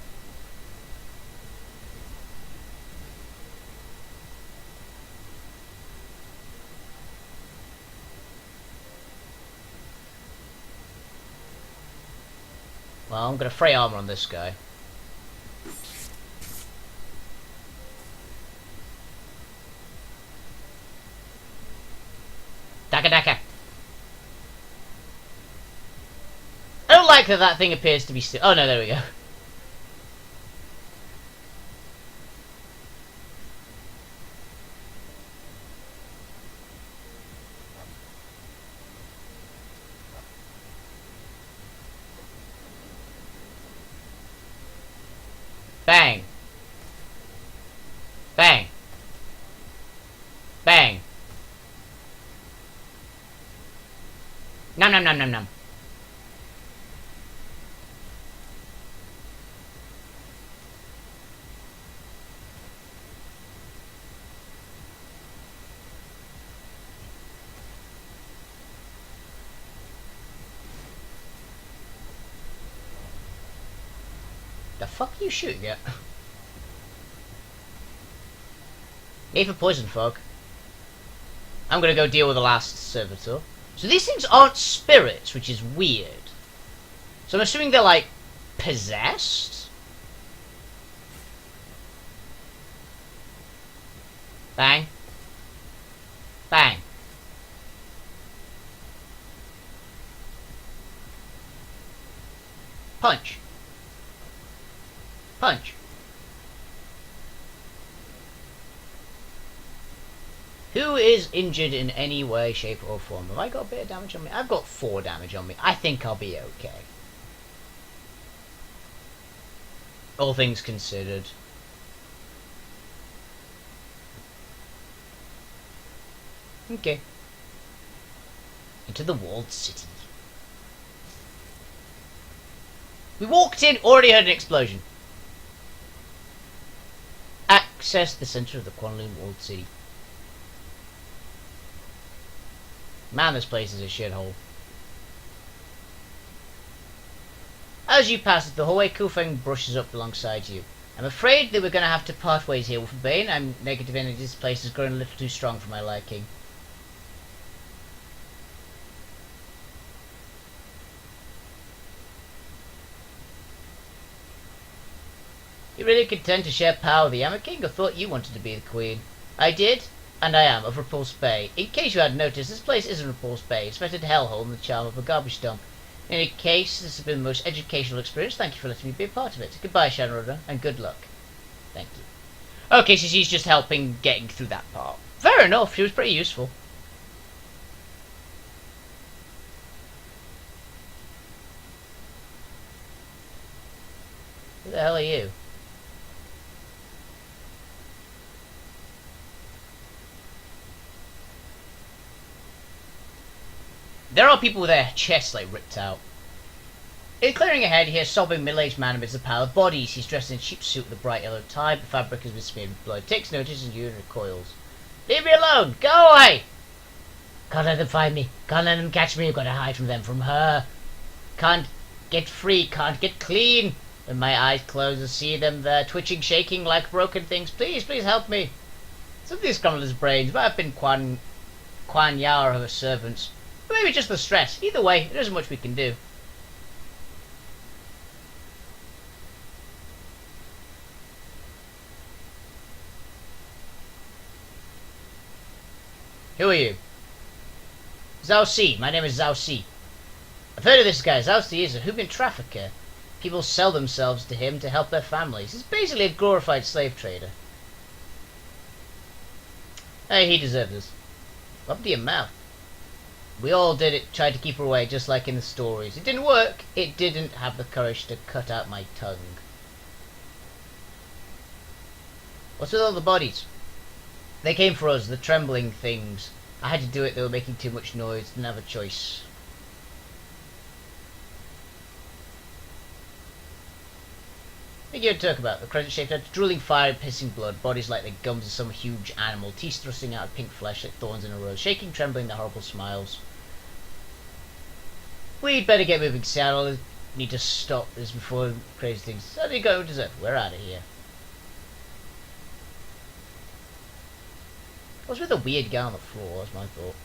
Well, I'm gonna fray armor on this guy. Daka daka. I don't like that that thing appears to be still. Oh no, there we go. Bang. Bang. Bang. Nom nom nom nom nom. The fuck are you shooting at? A for poison fog. I'm gonna go deal with the last servitor. So these things aren't spirits, which is weird. So I'm assuming they're like possessed? Bang. Bang. Punch. Punch. Who is injured in any way, shape or form? Have I got a bit of damage on me? I've got 4 damage on me. I think I'll be okay. All things considered. Okay. Into the walled city. We walked in, already heard an explosion. Access the center of the Kwanloon walled city. Man, this place is a shithole. As you pass it, the hallway, Kufeng brushes up alongside you. I'm afraid that we're going to have to part ways here, Wolfie. I'm negative energy. This place is growing a little too strong for my liking. You really content to share power with the Yama King? I thought you wanted to be the queen. I did, and I am, of Repulse Bay. In case you hadn't noticed, this place isn't Repulse Bay. It's rented hellhole in the charm of a garbage dump. In any case, this has been the most educational experience. Thank you for letting me be a part of it. Goodbye, Shadowrun, and good luck. Thank you. Okay, so she's just helping getting through that part. Fair enough, she was pretty useful. Who the hell are you? There are people with their chests like ripped out. In clearing ahead, you hear a sobbing middle-aged man amidst a pile of bodies. He's dressed in a cheap suit with a bright yellow tie, but the fabric has been smeared with blood. Takes notice and you recoils. Leave me alone! Go away! Can't let them find me. Can't let them catch me. I've got to hide from them, from her. Can't get free. Can't get clean. When my eyes close and see them there, twitching, shaking like broken things, please, please help me. Something's gone with his brains. Might have been Quan Ya or her servants. Or maybe just the stress. Either way, there isn't much we can do. Who are you? Zhao Si. My name is Zhao Si. I've heard of this guy. Zhao Si is a human trafficker. People sell themselves to him to help their families. He's basically a glorified slave trader. Hey, he deserves this. What happened to your mouth? We all did it, tried to keep her away, just like in the stories. It didn't work. It didn't have the courage to cut out my tongue. What's with all the bodies? They came for us, the trembling things. I had to do it, they were making too much noise. Didn't have a choice. What are you going to talk about? The crescent-shaped head, drooling fire and pissing blood, bodies like the gums of some huge animal, teeth thrusting out of pink flesh like thorns in a rose, shaking, trembling, the horrible smiles. We'd better get moving, Seattle. Need to stop this before crazy things. How do you go to deserve? We're out of here. What's with the weird guy on the floor? That's my thought.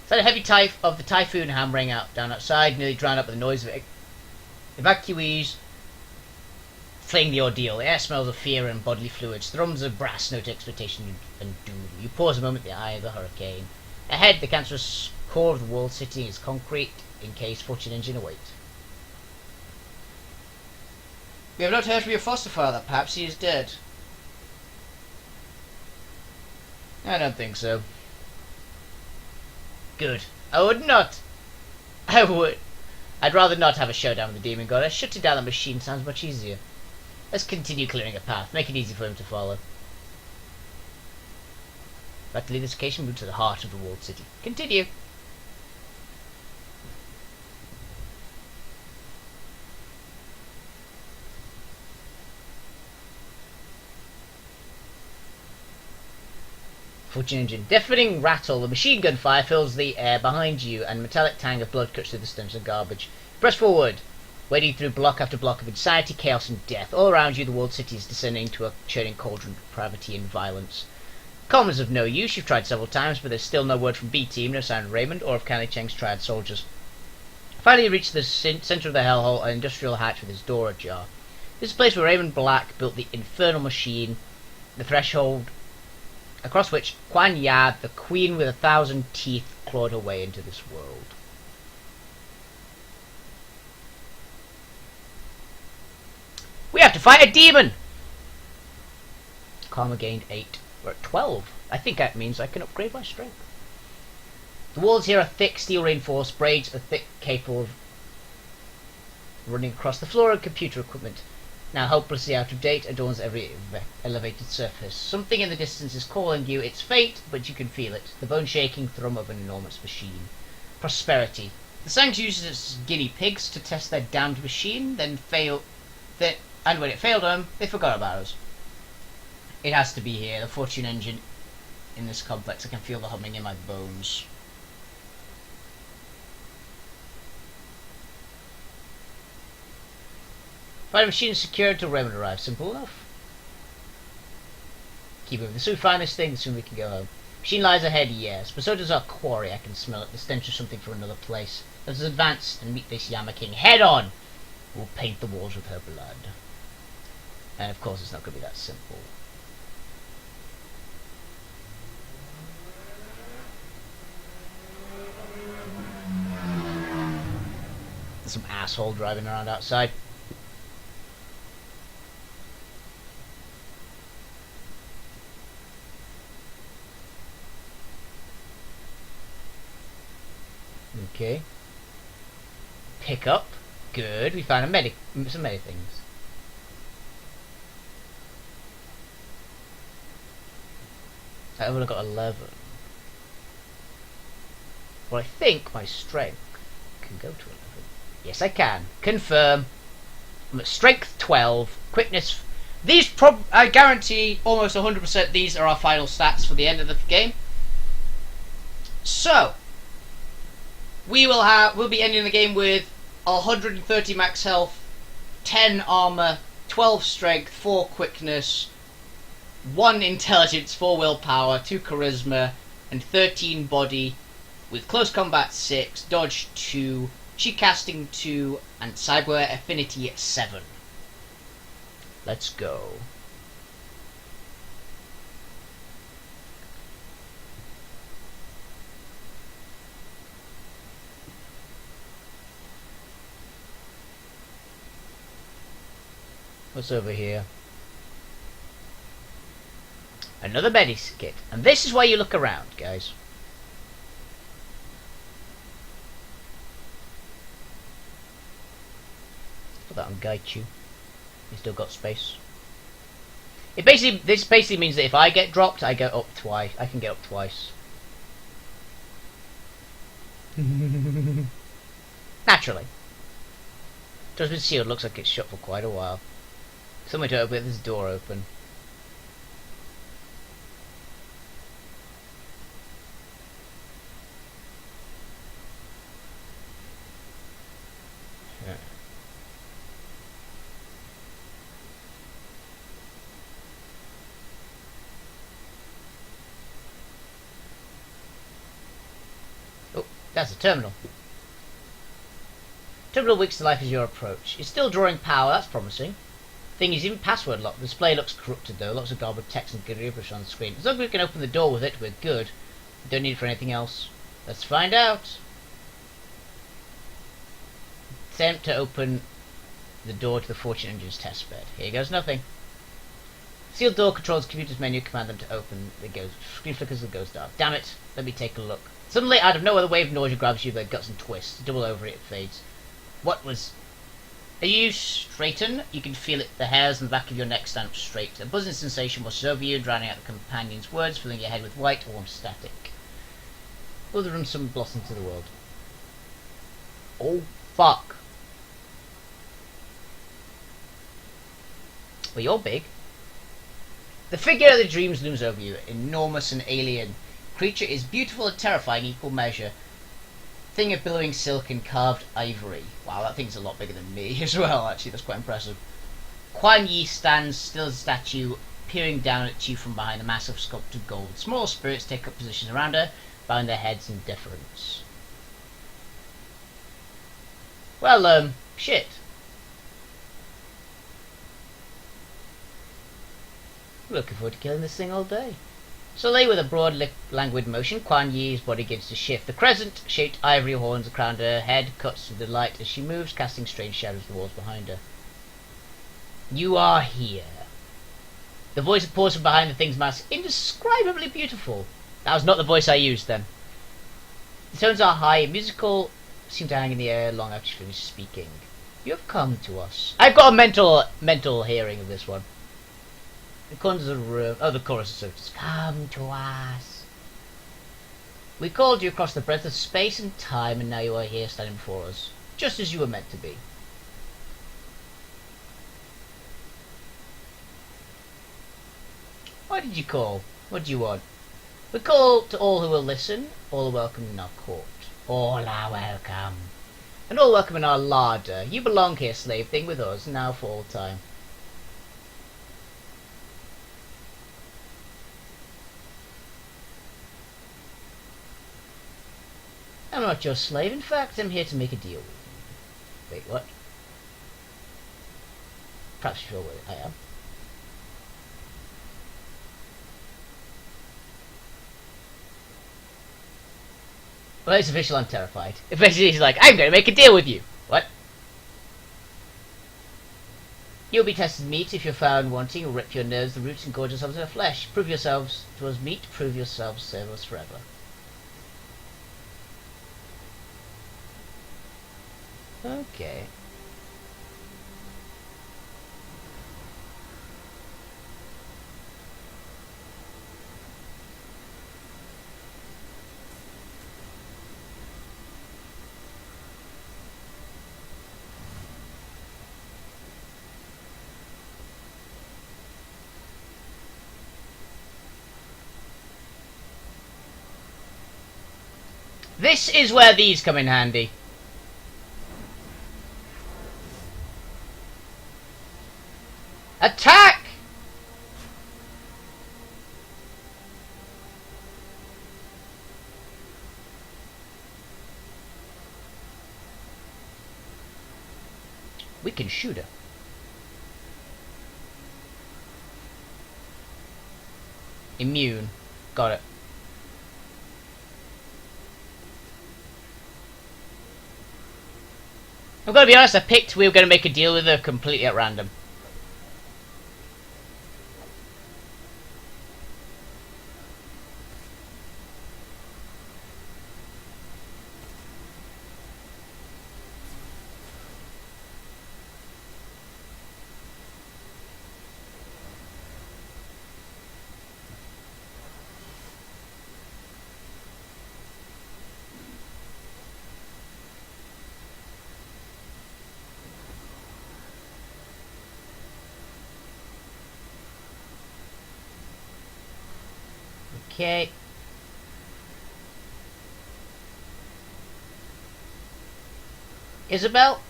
It's a heavy of the typhoon hammering out down outside, nearly drowned out by the noise of evacuees fleeing the ordeal. The air smells of fear and bodily fluids. Thrums of brass note expectation and doom. You pause a moment in the eye of the hurricane. Ahead, the cancerous core of the walled city is concrete, encased fortune engine await. We have not heard from your foster father. Perhaps he is dead. I don't think so. Good. I'd rather not have a showdown with the demon god. Shutting down the machine sounds much easier. Let's continue clearing a path. Make it easy for him to follow. About to leave this location, move to the heart of the walled city. Continue. Fortune engine. Deafening rattle. The machine gun fire fills the air behind you, and metallic tang of blood cuts through the stench of garbage. Press forward, wading through block after block of insanity, chaos, and death. All around you, the walled city is descending into a churning cauldron of depravity and violence. Comm is of no use. You've tried several times, but there's still no word from B Team, no sign of Raymond, or of Canny Cheng's triad soldiers. Finally, you reach the centre of the hellhole, an industrial hatch with its door ajar. This is the place where Raymond Black built the infernal machine, the threshold across which Quan Ya, the queen with 1,000 teeth, clawed her way into this world. We have to fight a demon! Karma gained 8. We're at 12. I think that means I can upgrade my strength. The walls here are thick, steel reinforced, braids are thick, capable of running across the floor of computer equipment. Now hopelessly out of date, adorns every elevated surface. Something in the distance is calling you. It's faint, but you can feel it. The bone-shaking thrum of an enormous machine. Prosperity. The Sangs uses its guinea pigs to test their damned machine, and when it failed them, they forgot about us. It has to be here, the fortune engine in this complex. I can feel the humming in my bones. Find a machine secured until Raymond arrives. Simple enough. Keep moving. The sooner we find this thing, the sooner we can go home. Machine lies ahead, yes, but so does our quarry. I can smell it. The stench of something from another place. Let us advance and meet this Yama King head on. We'll paint the walls with her blood. And of course, it's not going to be that simple. There's some asshole driving around outside. Okay. Pick up. Good. We found some many things. I've only got 11. Well, I think my strength can go to 11. Yes, I can. Confirm. I'm at strength 12. Quickness. These I guarantee almost 100% these are our final stats for the end of the game. So we'll be ending the game with 130 max health, 10 armor, 12 strength, 4 quickness, 1 intelligence, 4 willpower, 2 charisma, and 13 body, with close combat 6, dodge 2, chi casting 2, and cyber affinity 7. Let's go. What's over here? Another medikit. And this is why you look around, guys. Put that on Gaichu. He's still got space. This basically means that if I get dropped, I go up twice. I can get up twice. Naturally. Door's been sealed. Looks like it's shut for quite a while. Somewhere to open it. There's a door open. Oh, that's a terminal. Terminal weaks to life as you approach. It's still drawing power. That's promising. Thing is, even password locked. The display looks corrupted though. Lots of garbled text and gibberish on the screen. As long as we can open the door with it, we're good. We don't need it for anything else. Let's find out. Attempt to open the door to the Fortune Engine's test bed. Here goes nothing. Sealed door controls the computer's menu. Command them to open. It goes. Screen flickers and goes dark. Damn it. Let me take a look. Suddenly, out of nowhere, the wave of nausea grabs you by the guts and twists. Double over it fades. What was... Are you straighten? You can feel it. The hairs on the back of your neck stand up straight. A buzzing sensation washes over you, drowning out the companion's words, filling your head with white, warm static. Will the room some blossom to the world? Oh, fuck. Well, you're big. The figure of the dreams looms over you, enormous and alien. Creature is beautiful and terrifying in equal measure. Thing of billowing silk and carved ivory. Wow, that thing's a lot bigger than me as well, actually. That's quite impressive. Quan Yi stands still as a statue, peering down at you from behind a mass of sculpted gold. Small spirits take up positions around her, bowing their heads in deference. Well, shit. Looking forward to killing this thing all day. Slowly, with a broad, languid motion, Quan Yi's body begins to shift. The crescent-shaped ivory horns around her head cuts through the light as she moves, casting strange shadows on the walls behind her. You are here. The voice of pause from behind the thing's mask, indescribably beautiful. That was not the voice I used then. The tones are high and musical, seem to hang in the air long after she finishes speaking. You have come to us. I've got a mental hearing of this one. The corners of the room. Oh, the chorus is so just come to us. We called you across the breadth of space and time, and now you are here standing before us, just as you were meant to be. Why did you call? What do you want? We call to all who will listen. All are welcome in our court. All are welcome. And all welcome in our larder. You belong here, slave thing, with us, now for all time. I'm not your slave. In fact, I'm here to make a deal with you. Wait, what? Perhaps you're sure I am. Well, it's official. I'm terrified. Eventually, he's like, I'm going to make a deal with you. What? You'll be tested meat. If you're found wanting, you'll rip your nerves, the roots, and gorge yourselves in the flesh. Prove yourselves to us meat. Prove yourselves serve us forever. Okay. This is where these come in handy. Attack! We can shoot her. Immune. Got it. I'm gonna be honest, I picked we were gonna make a deal with her completely at random. Okay. Isabel?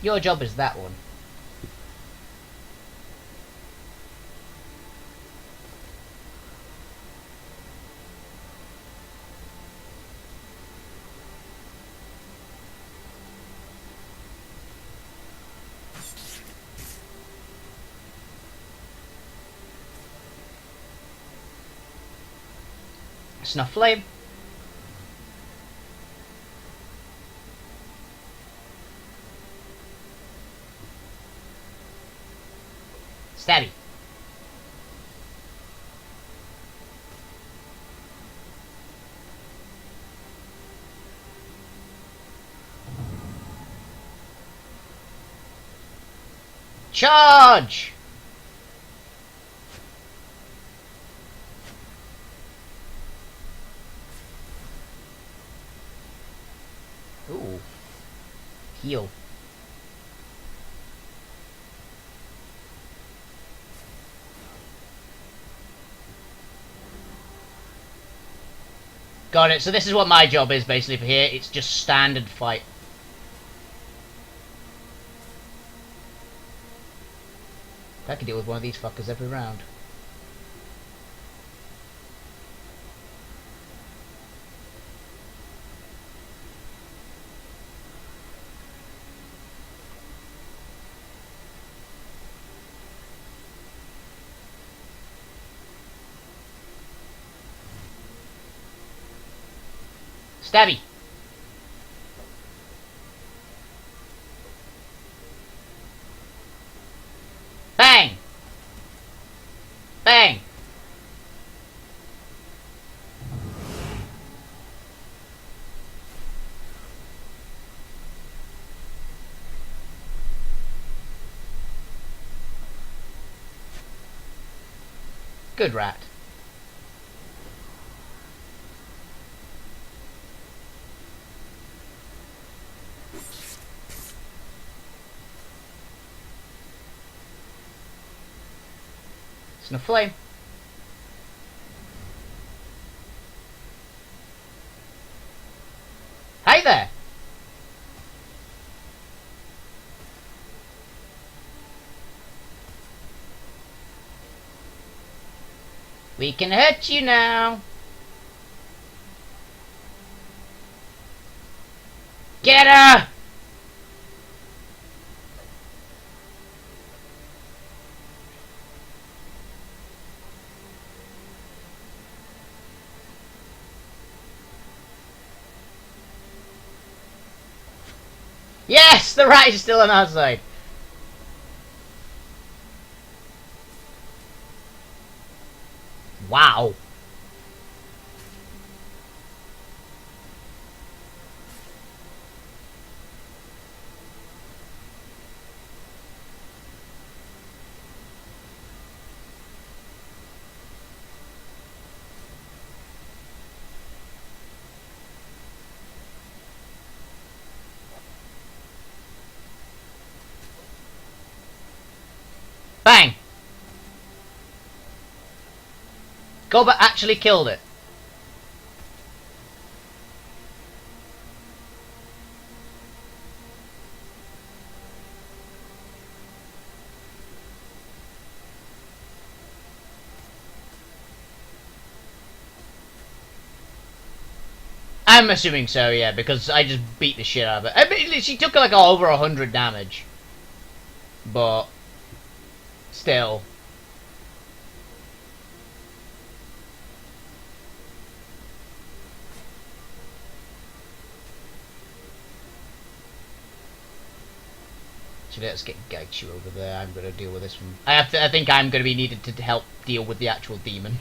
Your job is that one. Snuff flame. Stabby. Charge! Ooh. Heal. Got it. So this is what my job is basically for here. It's just standard fight. I can deal with one of these fuckers every round. Stabby. Bang! Bang! Good rat. Snuff flame. Hey there! We can hurt you now. Get her! Yes! The rat is still on our side. Wow. Bang! Goba actually killed it. I'm assuming so, yeah, because I just beat the shit out of it. I mean, she took like over 100 damage. But still. So let's get Gaichu over there. I'm gonna deal with this one. I think I'm gonna be needed to help deal with the actual demon.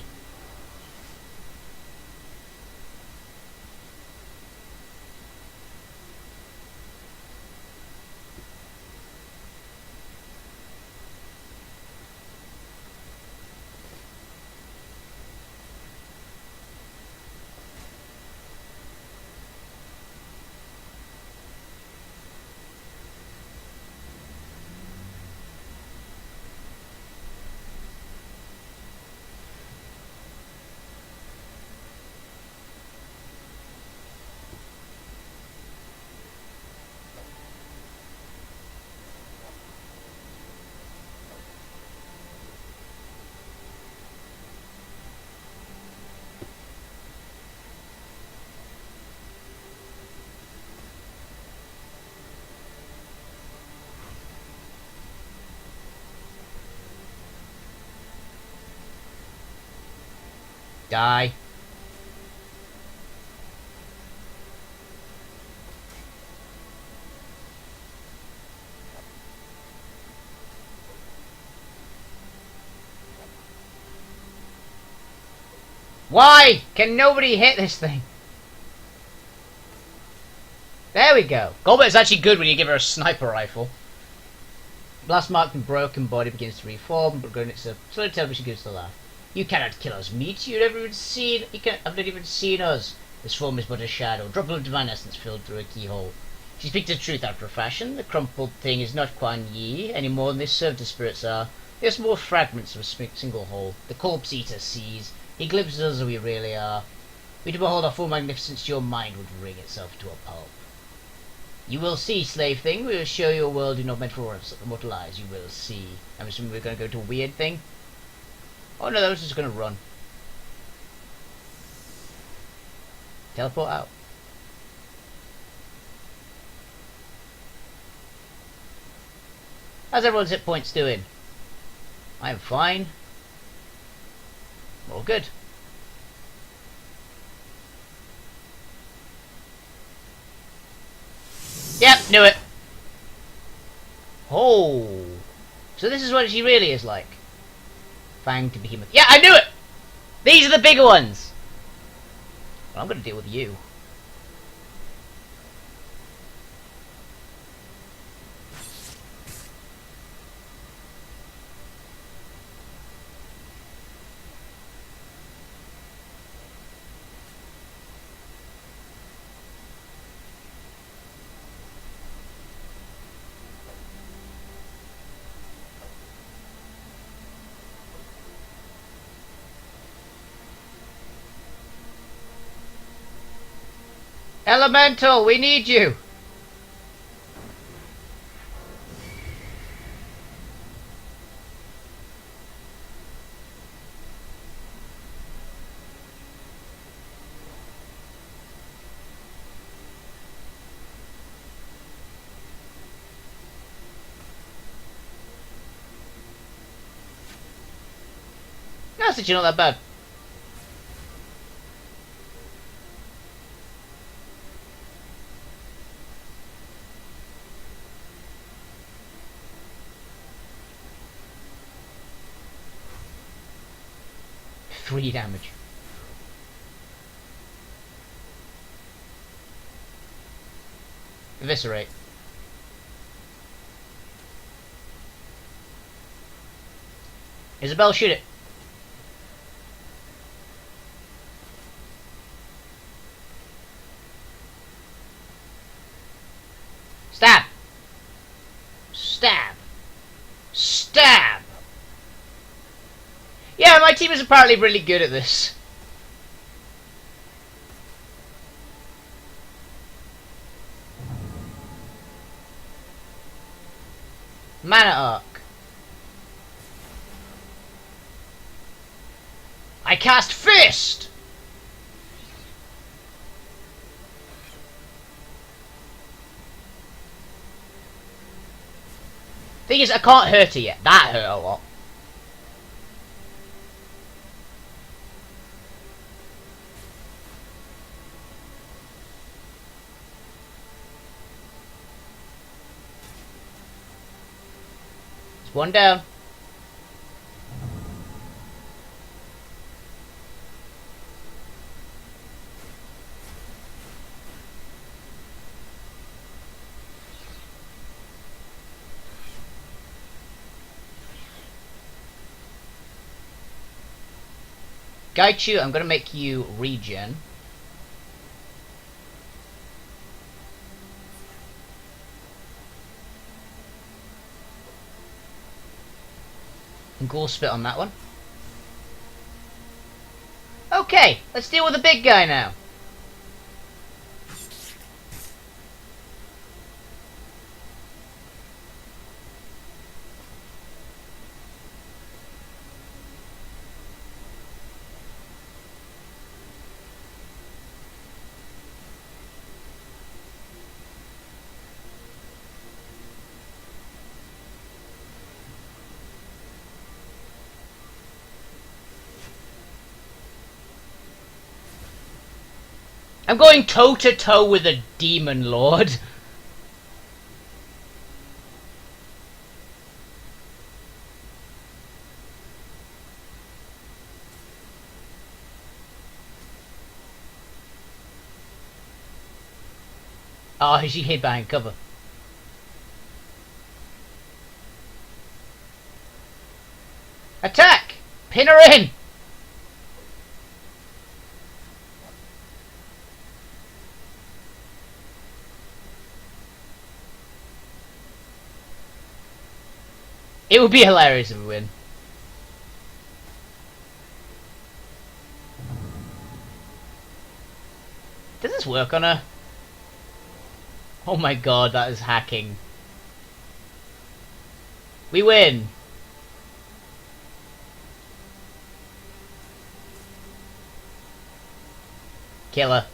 Die. Why can nobody hit this thing? There we go. Golbet's actually good when you give her a sniper rifle. Blast marked and broken body begins to reform, but going it's a slowly tell she gives the laugh. You cannot kill us, meat. You've never even seen. I've not even seen us. This form is but a shadow, drop of divine essence filled through a keyhole. She speaks the truth after a fashion. The crumpled thing is not Quan Yi any more than the servitor spirits are. They are small fragments of a single whole. The corpse eater sees. He glimpses us as we really are. We to behold our full magnificence, your mind would wring itself to a pulp. You will see, slave thing. We will show you a world not meant for mortal eyes. You will see. I'm assuming we're going to go to a weird thing. Oh no, that was just going to run. Teleport out. How's everyone's hit points doing? I'm fine. All good. Yep, knew it. Oh. So this is what she really is like. Fang to behemoth. Yeah, I knew it! These are the bigger ones! Well, I'm going to deal with you. Elemental, we need you! That's actually not that bad. Three damage. Eviscerate. Isabel, shoot it. Stab. Stab. Stab. Yeah, my team is apparently really good at this. Mana Arc. I cast Fist! Thing is, I can't hurt her yet. That hurt a lot. It's one down. Gaichu, I'm going to make you regen. And Ghoul Spit on that one. Okay, let's deal with the big guy now. I'm going toe to toe with a demon lord. Oh, she hid behind cover. Attack! Pin her in! It would be hilarious if we win. Does this work on her? Oh my god, that is hacking. We win! Kill her.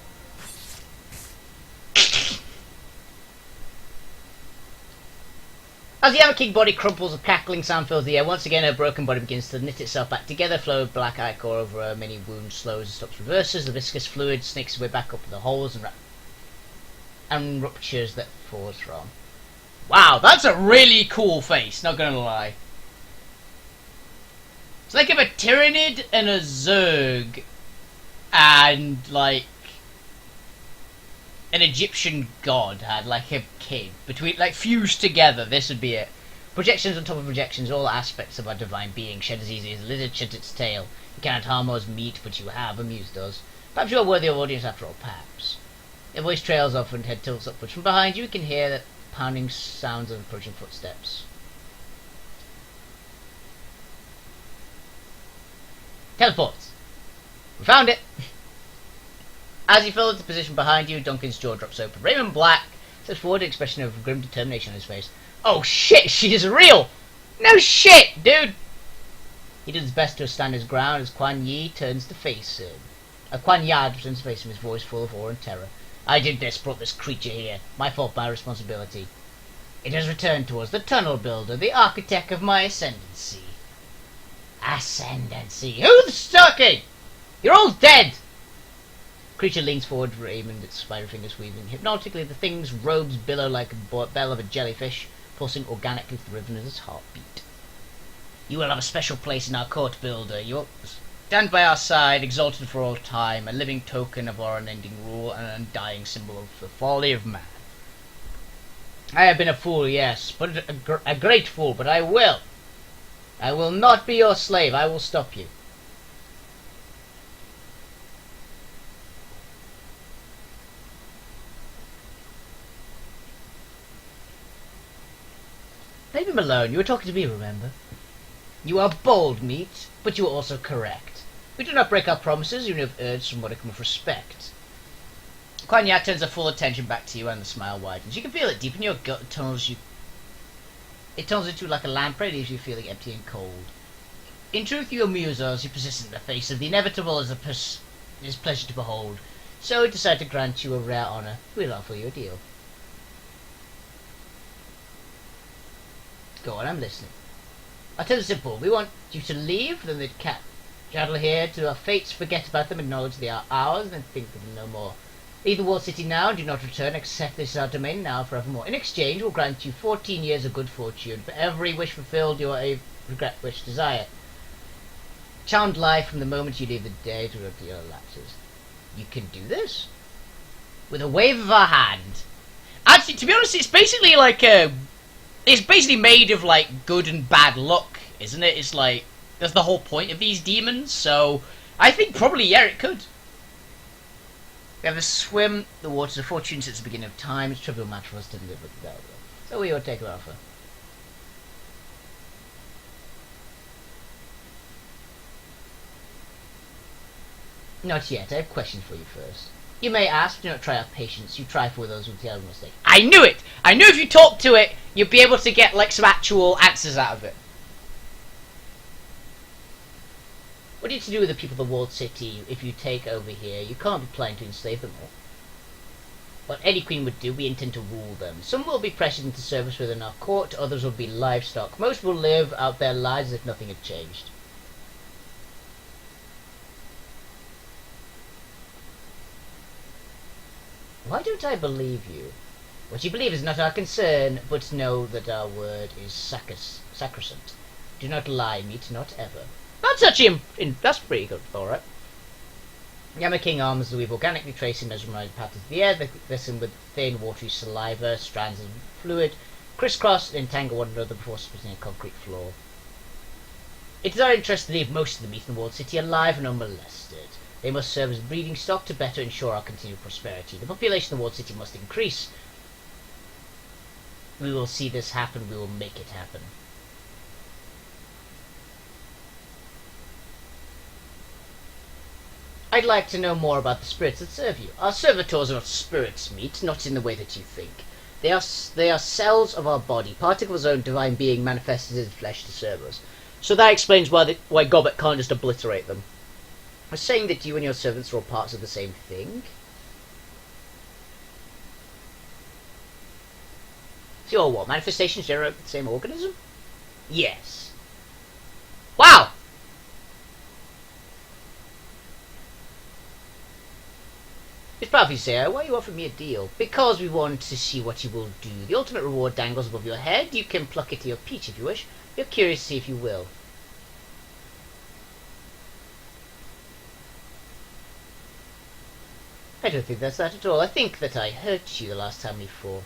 As the Hammer King body crumples, a cackling sound fills the air. Once again, her broken body begins to knit itself back together. Flow of black ichor over her many wounds slows and stops, reverses. The viscous fluid snakes its way back up the holes and ruptures that falls from. Wow, that's a really cool face, not gonna lie. It's like if a Tyranid and a Zerg and, like, an Egyptian god had, like, a kid. Between, like, fused together, this would be it. Projections on top of projections, all aspects of our divine being. Shed as easy as a lizard sheds its tail. You cannot harm us meat, but you have amused us. Perhaps you are worthy of audience after all, perhaps. Your voice trails off and head tilts upwards. From behind you, you can hear the pounding sounds of approaching footsteps. Teleports! We found it! As you fall into position behind you, Duncan's jaw drops open. Raymond Black steps forward, an expression of grim determination on his face. Oh shit, she's real! No shit, dude! He does his best to stand his ground as Quan Yi turns to face him. Quan Yad turns to face him, his voice full of awe and terror. I did this, brought this creature here. My fault, my responsibility. It has returned to us, the tunnel builder, the architect of my ascendancy. Ascendancy? Who's talking? You're all dead! Creature leans forward, Raymond, its spider fingers weaving hypnotically. The thing's robes billow like a bell of a jellyfish, pulsing organically through the rhythm of its heartbeat. You will have a special place in our court, builder. You will stand by our side, exalted for all time, a living token of our unending rule and an undying symbol of the folly of man. I have been a fool, yes, but a great fool, but I will. I will not be your slave. I will stop you. Leave him alone. You were talking to me, remember? You are bold, meat, but you are also correct. We do not break our promises, even if urged from modicum of respect. Quan Yat turns her full attention back to you and the smile widens. You can feel it deep in your gut. It tunnels into like a lamprey, leaves you feeling empty and cold. In truth, you amuse us. You persist in the face of the inevitable as is pleasure to behold. So we decide to grant you a rare honour. We'll offer you a deal. Go on, I'm listening. I'll tell you simple. We want you to leave, then they'd travel here to our fates, forget about them, acknowledge they are ours, and then think of them no more. Leave the walled city now, do not return, accept this is our domain now and forevermore. In exchange, we'll grant you 14 years of good fortune. For every wish fulfilled, you are a regret wish desire. Charmed life from the moment you leave the day to the year lapses. You can do this? With a wave of our hand. Actually, to be honest, it's basically like it's basically made of like good and bad luck, isn't it? It's like that's the whole point of these demons. So I think probably yeah, it could. We have a swim the waters of fortune since the beginning of time. It's a trivial matter for us to live with that. So we will take our offer. Not yet. I have questions for you first. You may ask, do not try our patience. You try for those with the other mistake. I knew it! I knew if you talked to it, you'd be able to get like some actual answers out of it. What are you to do with the people of the walled city if you take over here? You can't be planning to enslave them all. What any queen would do, we intend to rule them. Some will be pressured into service within our court, others will be livestock. Most will live out their lives as if nothing had changed. Why don't I believe you? What you believe is not our concern, but know that our word is sacrosanct. Do not lie, meet not ever. That's actually, that's pretty good, alright. Yama King arms that we've organically traced in mesmerized patterns of the air. They glisten with thin, watery saliva, strands of fluid, crisscross and entangle one another before splitting a concrete floor. It is our interest to leave most of the meat in the walled city alive and unmolested. They must serve as breeding stock to better ensure our continued prosperity. The population of the walled city must increase. We will see this happen, we will make it happen. I'd like to know more about the spirits that serve you. Our servitors are not spirits, meat, not in the way that you think. They are cells of our body, particles of our own divine being manifested in flesh to serve us. So that explains why Gobbet can't just obliterate them. I was saying that you and your servants are all parts of the same thing. So your what? Manifestations generate the same organism? Yes. Wow! It's probably say, why you offered me a deal? Because we want to see what you will do. The ultimate reward dangles above your head. You can pluck it to your peach if you wish. You're curious to see if you will. I don't think that's that at all. I think that I hurt you the last time we fought.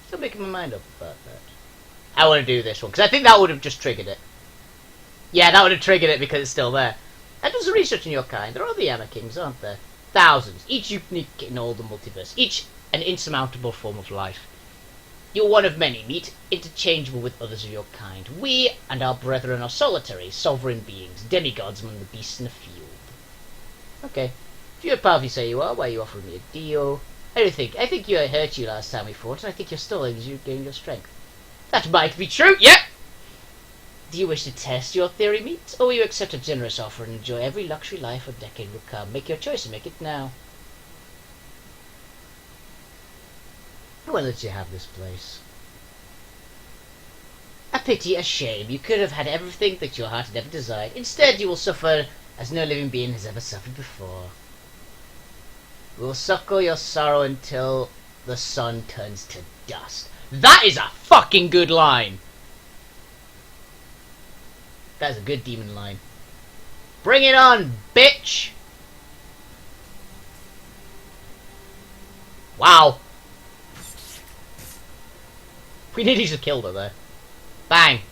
Still making my mind up about that. I want to do this one, because I think that would have just triggered it. Yeah, that would have triggered it because it's still there. I done some research on your kind. There are other Yama Kings, aren't there? Thousands. Each unique in all the multiverse. Each an insurmountable form of life. You're one of many, meet interchangeable with others of your kind. We and our brethren are solitary, sovereign beings, demigods among the beasts in the field. Okay. If you're powerful, say you are, why are you offering me a deal? I think I hurt you last time we fought, and I think you're still gaining your strength. That might be true, yep! Do you wish to test your theory, meat? Or will you accept a generous offer and enjoy every luxury life a decade will come? Make your choice and make it now. I won't let you have this place. A pity, a shame. You could have had everything that your heart had ever desired. Instead, you will suffer as no living being has ever suffered before. We will suckle your sorrow until the sun turns to dust. That is a fucking good line! That's a good demon line. Bring it on, bitch! Wow. We nearly just killed her there. Bang.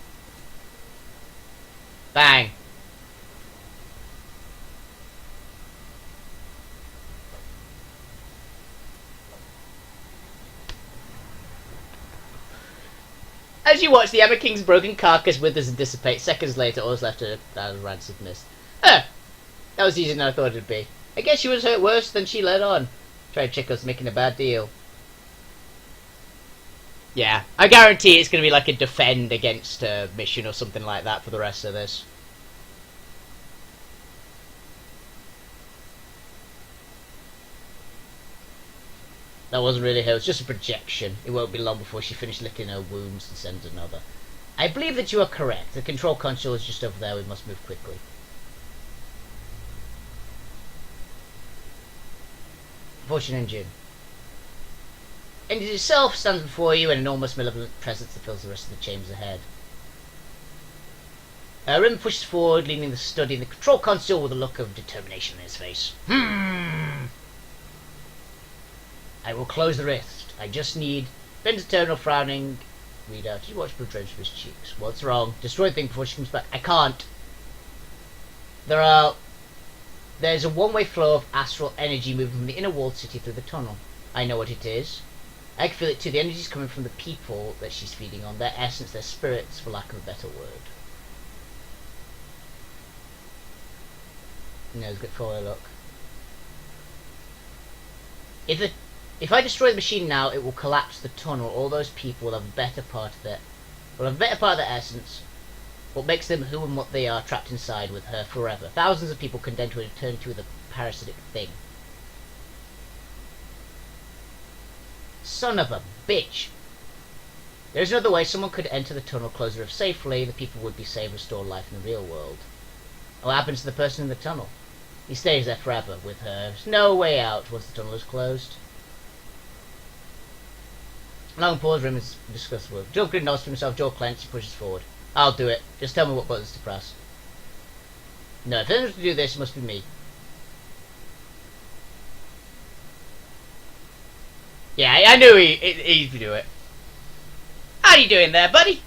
Bang. As you watch the Emma King's broken carcass withers and dissipate, seconds later all is left a rancid mist. That was easier than I thought it'd be. I guess she was hurt worse than she let on. Tried to check us making a bad deal. Yeah, I guarantee it's going to be like a defend against mission or something like that for the rest of this. That wasn't really her, it was just a projection. It won't be long before she finished licking her wounds and sends another. I believe that you are correct. The control console is just over there. We must move quickly. Fortune engine. Engine itself stands before you, an enormous malevolent presence that fills the rest of the chambers ahead. Rim pushes forward, leaning the study in the control console with a look of determination in his face. I will close the rift. I just need... Ben's eternal frowning. Read out. Did you watch blood drains from his cheeks? What's wrong? Destroy the thing before she comes back. I can't. There's a one-way flow of astral energy moving from the inner walled city through the tunnel. I know what it is. I can feel it too. The energy's coming from the people that she's feeding on. Their essence, their spirits, for lack of a better word. No, it's good for a look. If I destroy the machine now, it will collapse the tunnel. All those people will have a better part of their essence. What makes them who and what they are, trapped inside with her forever. Thousands of people condemned to eternity with a parasitic thing. Son of a bitch! There's another way. Someone could enter the tunnel, close the rift safely. The people would be saved, restore life in the real world. What happens to the person in the tunnel? He stays there forever with her. There's no way out once the tunnel is closed. Long pause, Rim is discussable. Joe Grin nods to himself, jaw clenched, he pushes forward. I'll do it. Just tell me what buttons to press. No, if anyone's to do this, it must be me. Yeah, I knew he'd do it. How you doing there, buddy?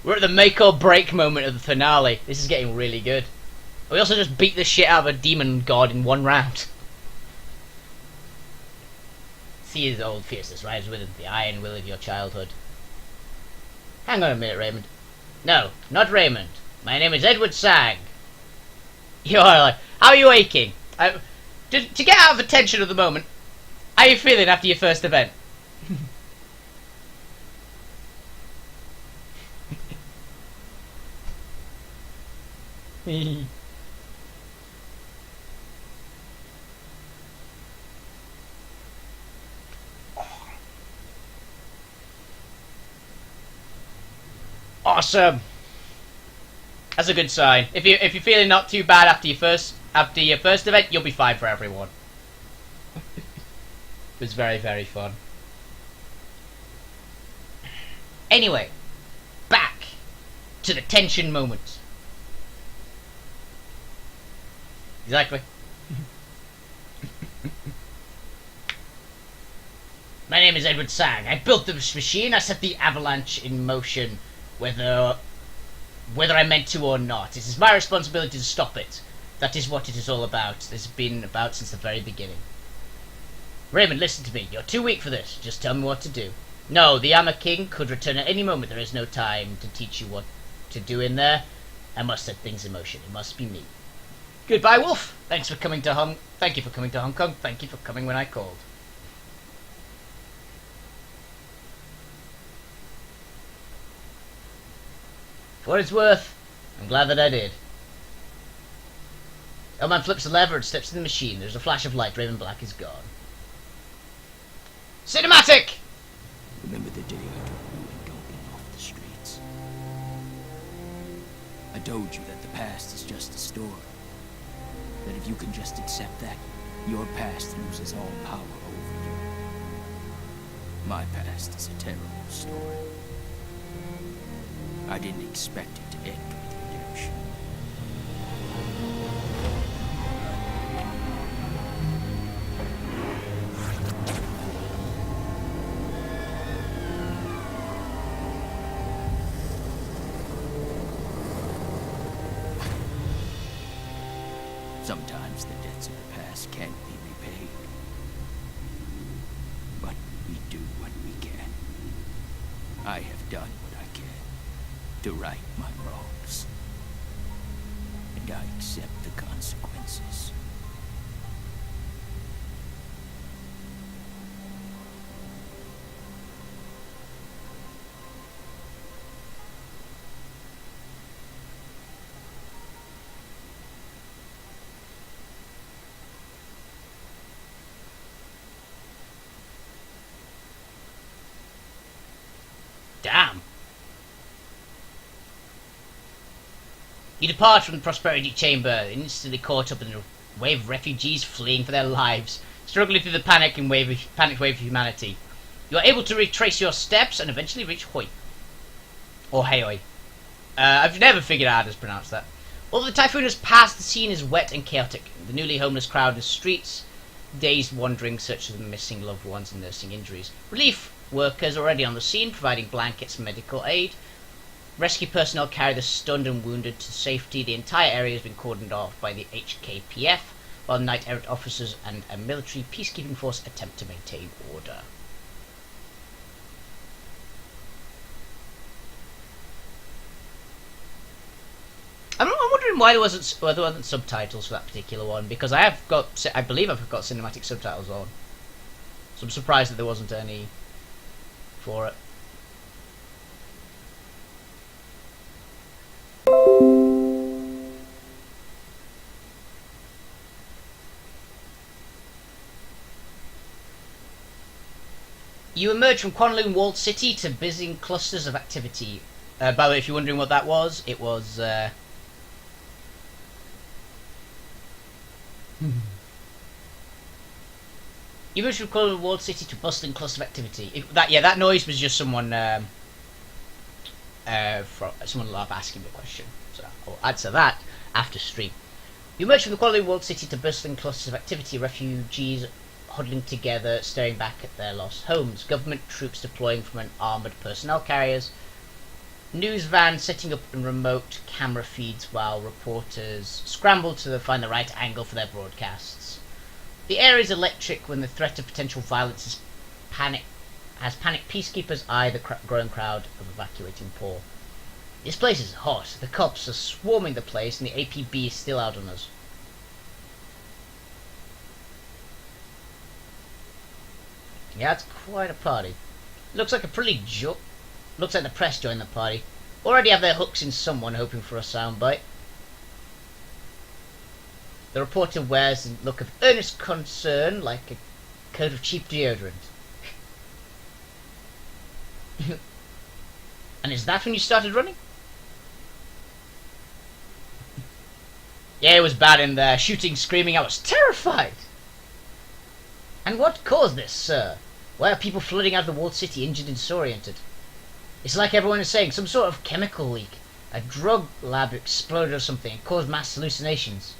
We're at the make or break moment of the finale. This is getting really good. We also just beat the shit out of a demon god in one round. See his old fierceness rise within the iron will of your childhood. Hang on a minute, Raymond. No, not Raymond. My name is Edward Sang. You are like, how are you aching? To get out of the tension of the moment, how are you feeling after your first event? Awesome. That's a good sign. If you're feeling not too bad after your first event, you'll be fine for everyone. It was very, very fun. Anyway, back to the tension moment. Exactly. My name is Edward Sang. I built this machine. I set the avalanche in motion, whether I meant to or not. It is my responsibility to stop it. That is what it is all about. This has been about since the very beginning. Raymond, listen to me. You're too weak for this. Just tell me what to do. No, the Amma King could return at any moment. There is no time to teach you what to do in there. I must set things in motion. It must be me. Goodbye, Wolf. Thanks for coming to Thank you for coming to Hong Kong. Thank you for coming when I called. For what it's worth, I'm glad that I did. Old man flips the lever and steps in the machine. There's a flash of light. Raven Black is gone. Cinematic! Remember the day I took you and Duncan off the streets? I told you that the past is just a story. That if you can just accept that, your past loses all power over you. My past is a terrible story. I didn't expect it to end with redemption. Sometimes the debts of the past can't be repaid. But we do what we can. I have done what I can to right my wrongs. And I accept the consequences. You depart from the Prosperity Chamber and instantly caught up in a wave of refugees fleeing for their lives, struggling through the panicked wave of humanity. You are able to retrace your steps and eventually reach Hoi. Or Heoi. I've never figured out how to pronounce that. Although the typhoon has passed, the scene is wet and chaotic. The newly homeless crowd in the streets, dazed wandering, searching for missing loved ones and nursing injuries. Relief workers already on the scene, providing blankets and medical aid. Rescue personnel carry the stunned and wounded to safety. The entire area has been cordoned off by the HKPF, while Knight Errant officers and a military peacekeeping force attempt to maintain order. I'm wondering why there wasn't subtitles for that particular one, because I believe I've got cinematic subtitles on. So I'm surprised that there wasn't any for it. You emerge from Kwanloon Walled City to buzzing clusters of activity. By the way, if you're wondering what that was, it was You emerge from Kwanloon Walled City to bustling cluster of activity. That noise was just someone someone asking me a question. So I'll answer that after stream. You emerge from the Kwanloon Walled City to bustling clusters of activity. Refugees huddling together, staring back at their lost homes. Government troops deploying from an armoured personnel carriers. News vans setting up in remote camera feeds while reporters scramble to find the right angle for their broadcasts. The air is electric when the threat of potential violence has panicked peacekeepers eye the growing crowd of evacuating poor. This place is hot. The cops are swarming the place and the APB is still out on us. Yeah, it's quite a party. Looks like the press joined the party. Already have their hooks in someone, hoping for a soundbite. The reporter wears a look of earnest concern, like a coat of cheap deodorant. And is that when you started running? Yeah, it was bad in there. Shooting, screaming, I was terrified. And what caused this, sir? Why are people flooding out of the walled city injured and disoriented? It's like everyone is saying, some sort of chemical leak. A drug lab exploded or something and caused mass hallucinations.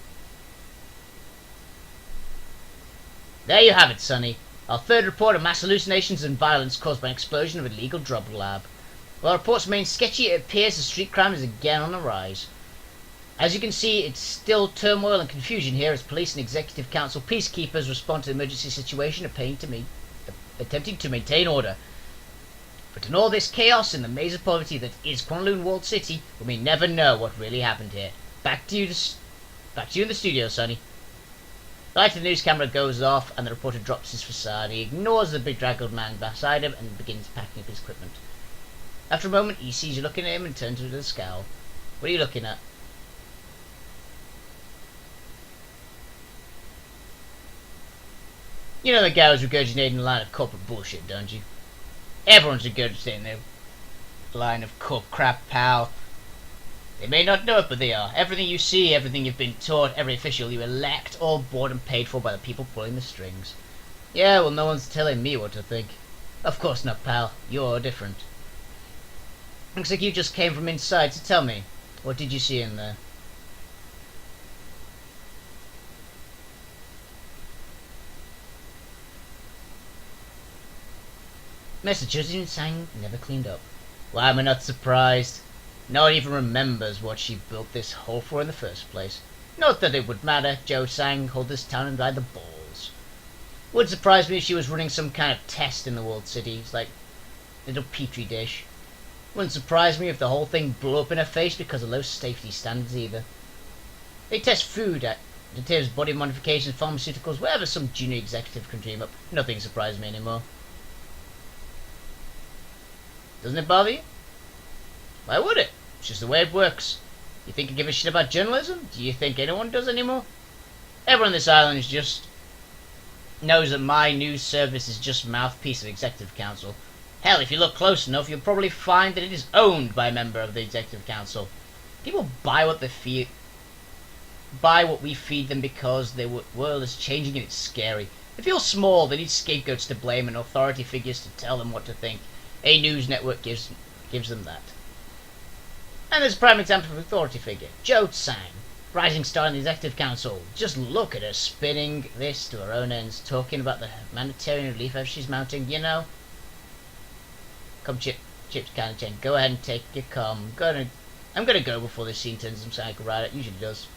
There you have it, Sonny. Our third report of mass hallucinations and violence caused by an explosion of a legal drug lab. While reports remain sketchy, it appears the street crime is again on the rise. As you can see, it's still turmoil and confusion here as police and executive council peacekeepers respond to the emergency situation attempting to maintain order. But in all this chaos and the maze of poverty that is Kwanloon Walled City, we may never know what really happened here. Back to you in the studio, Sonny. The light of the news camera goes off and the reporter drops his facade. He ignores the bedraggled man beside him and begins packing up his equipment. After a moment, he sees you looking at him and turns with a scowl. What are you looking at? You know the guy who's regurgitating a line of corporate bullshit, don't you? Everyone's regurgitating their line of corp crap, pal. They may not know it, but they are. Everything you see, everything you've been taught, every official you elect, all bought and paid for by the people pulling the strings. Yeah, well, no one's telling me what to think. Of course not, pal. You're different. Looks like you just came from inside, so tell me, what did you see in there? Messages sang never cleaned up. Why am I not surprised? No one even remembers what she built this hole for in the first place. Not that it would matter. Joe Sang hold this town by the balls. Would surprise me if she was running some kind of test in the walled city. It's like a little petri dish. Wouldn't surprise me if the whole thing blew up in her face because of low safety standards either. They test food at details, body modifications, pharmaceuticals, whatever some junior executive can dream up. Nothing surprises me anymore. Doesn't it bother you? Why would it? It's just the way it works. You think I give a shit about journalism? Do you think anyone does anymore? Everyone on this island is just knows that my news service is just mouthpiece of executive council. Hell, if you look close enough, you'll probably find that it is owned by a member of the executive council. People buy what they feed, buy what we feed them because the world is changing and it's scary. They feel small. They need scapegoats to blame and authority figures to tell them what to think. A news network gives them that. And there's a prime example of authority figure, Joe Tsang, rising star in the executive council. Just look at her spinning this to her own ends, talking about the humanitarian relief effort she's mounting. You know. Come, Chips kind of chain. Go ahead and take your calm. I'm gonna go before this scene turns into something right. It usually does.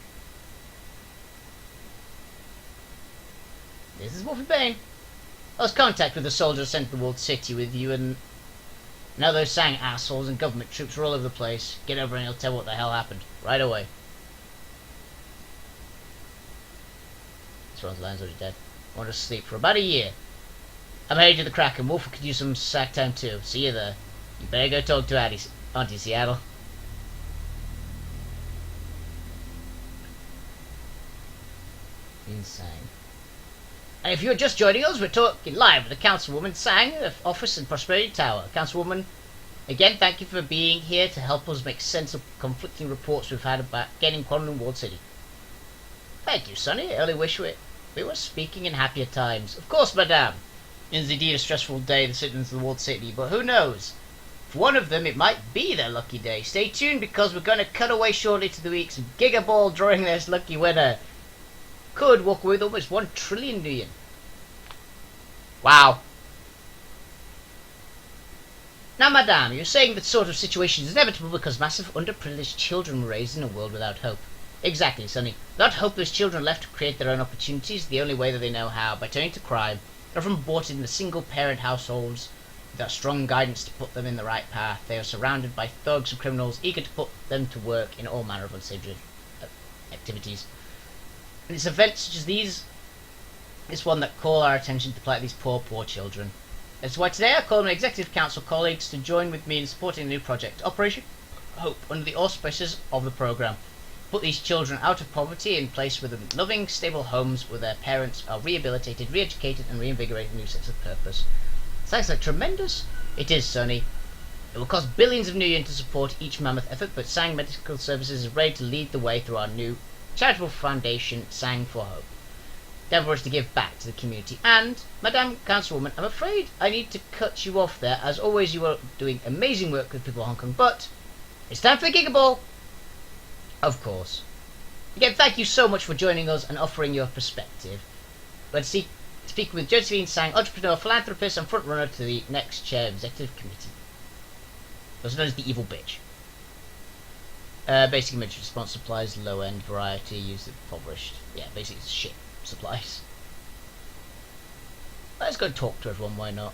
This is Wolfie Bane. I lost contact with the soldiers sent to the walled city with you, and now those Sang assholes and government troops are all over the place. Get over and he'll tell what the hell happened right away. This one's lines already dead. I want to sleep for about a year. I'm headed to the crack, and Wolfie could use some sack time too. See you there. You better go talk to Auntie Seattle. Insane. And if you're just joining us, we're talking live with the Councilwoman Sang of Office in Prosperity Tower. Councilwoman, again, thank you for being here to help us make sense of conflicting reports we've had about getting Quantum Walled City. Thank you, Sonny. I only wish we were speaking in happier times. Of course, madame. It is indeed a stressful day, the citizens of the Walled City, but who knows? For one of them, it might be their lucky day. Stay tuned, because we're going to cut away shortly to the week's Gigaball drawing this lucky winner. Could walk away with almost 1 trillion yen. Wow. Now, madame, you're saying that sort of situation is inevitable because massive underprivileged children were raised in a world without hope. Exactly, Sonny. Without hope, those children are left to create their own opportunities the only way that they know how, by turning to crime, often brought in the single-parent households. Without strong guidance to put them in the right path, they are surrounded by thugs and criminals eager to put them to work in all manner of unsavory activities. And it's events such as these, this one, that call our attention to the plight of these poor children. That's why today I call on my Executive Council colleagues to join with me in supporting a new project, Operation Hope, under the auspices of the programme. Put these children out of poverty and place with them loving, stable homes where their parents are rehabilitated, re-educated and reinvigorated in a new sense of purpose. Sounds like tremendous? It is, Sonny. It will cost billions of new yen to support each mammoth effort, but Sang Medical Services is ready to lead the way through our new charitable foundation, Sang for Hope. Time for us to give back to the community. And, Madame Councilwoman, I'm afraid I need to cut you off there. As always, you are doing amazing work with people of Hong Kong, but it's time for Gigaball! Of course. Again, thank you so much for joining us and offering your perspective. Let's speak with Josephine Sang, entrepreneur, philanthropist, and frontrunner to the next chair of Executive Committee. Also known as the Evil Bitch. Basic image response supplies, low-end variety, used impoverished. Yeah, basically it's shit supplies. Let's go talk to everyone, why not?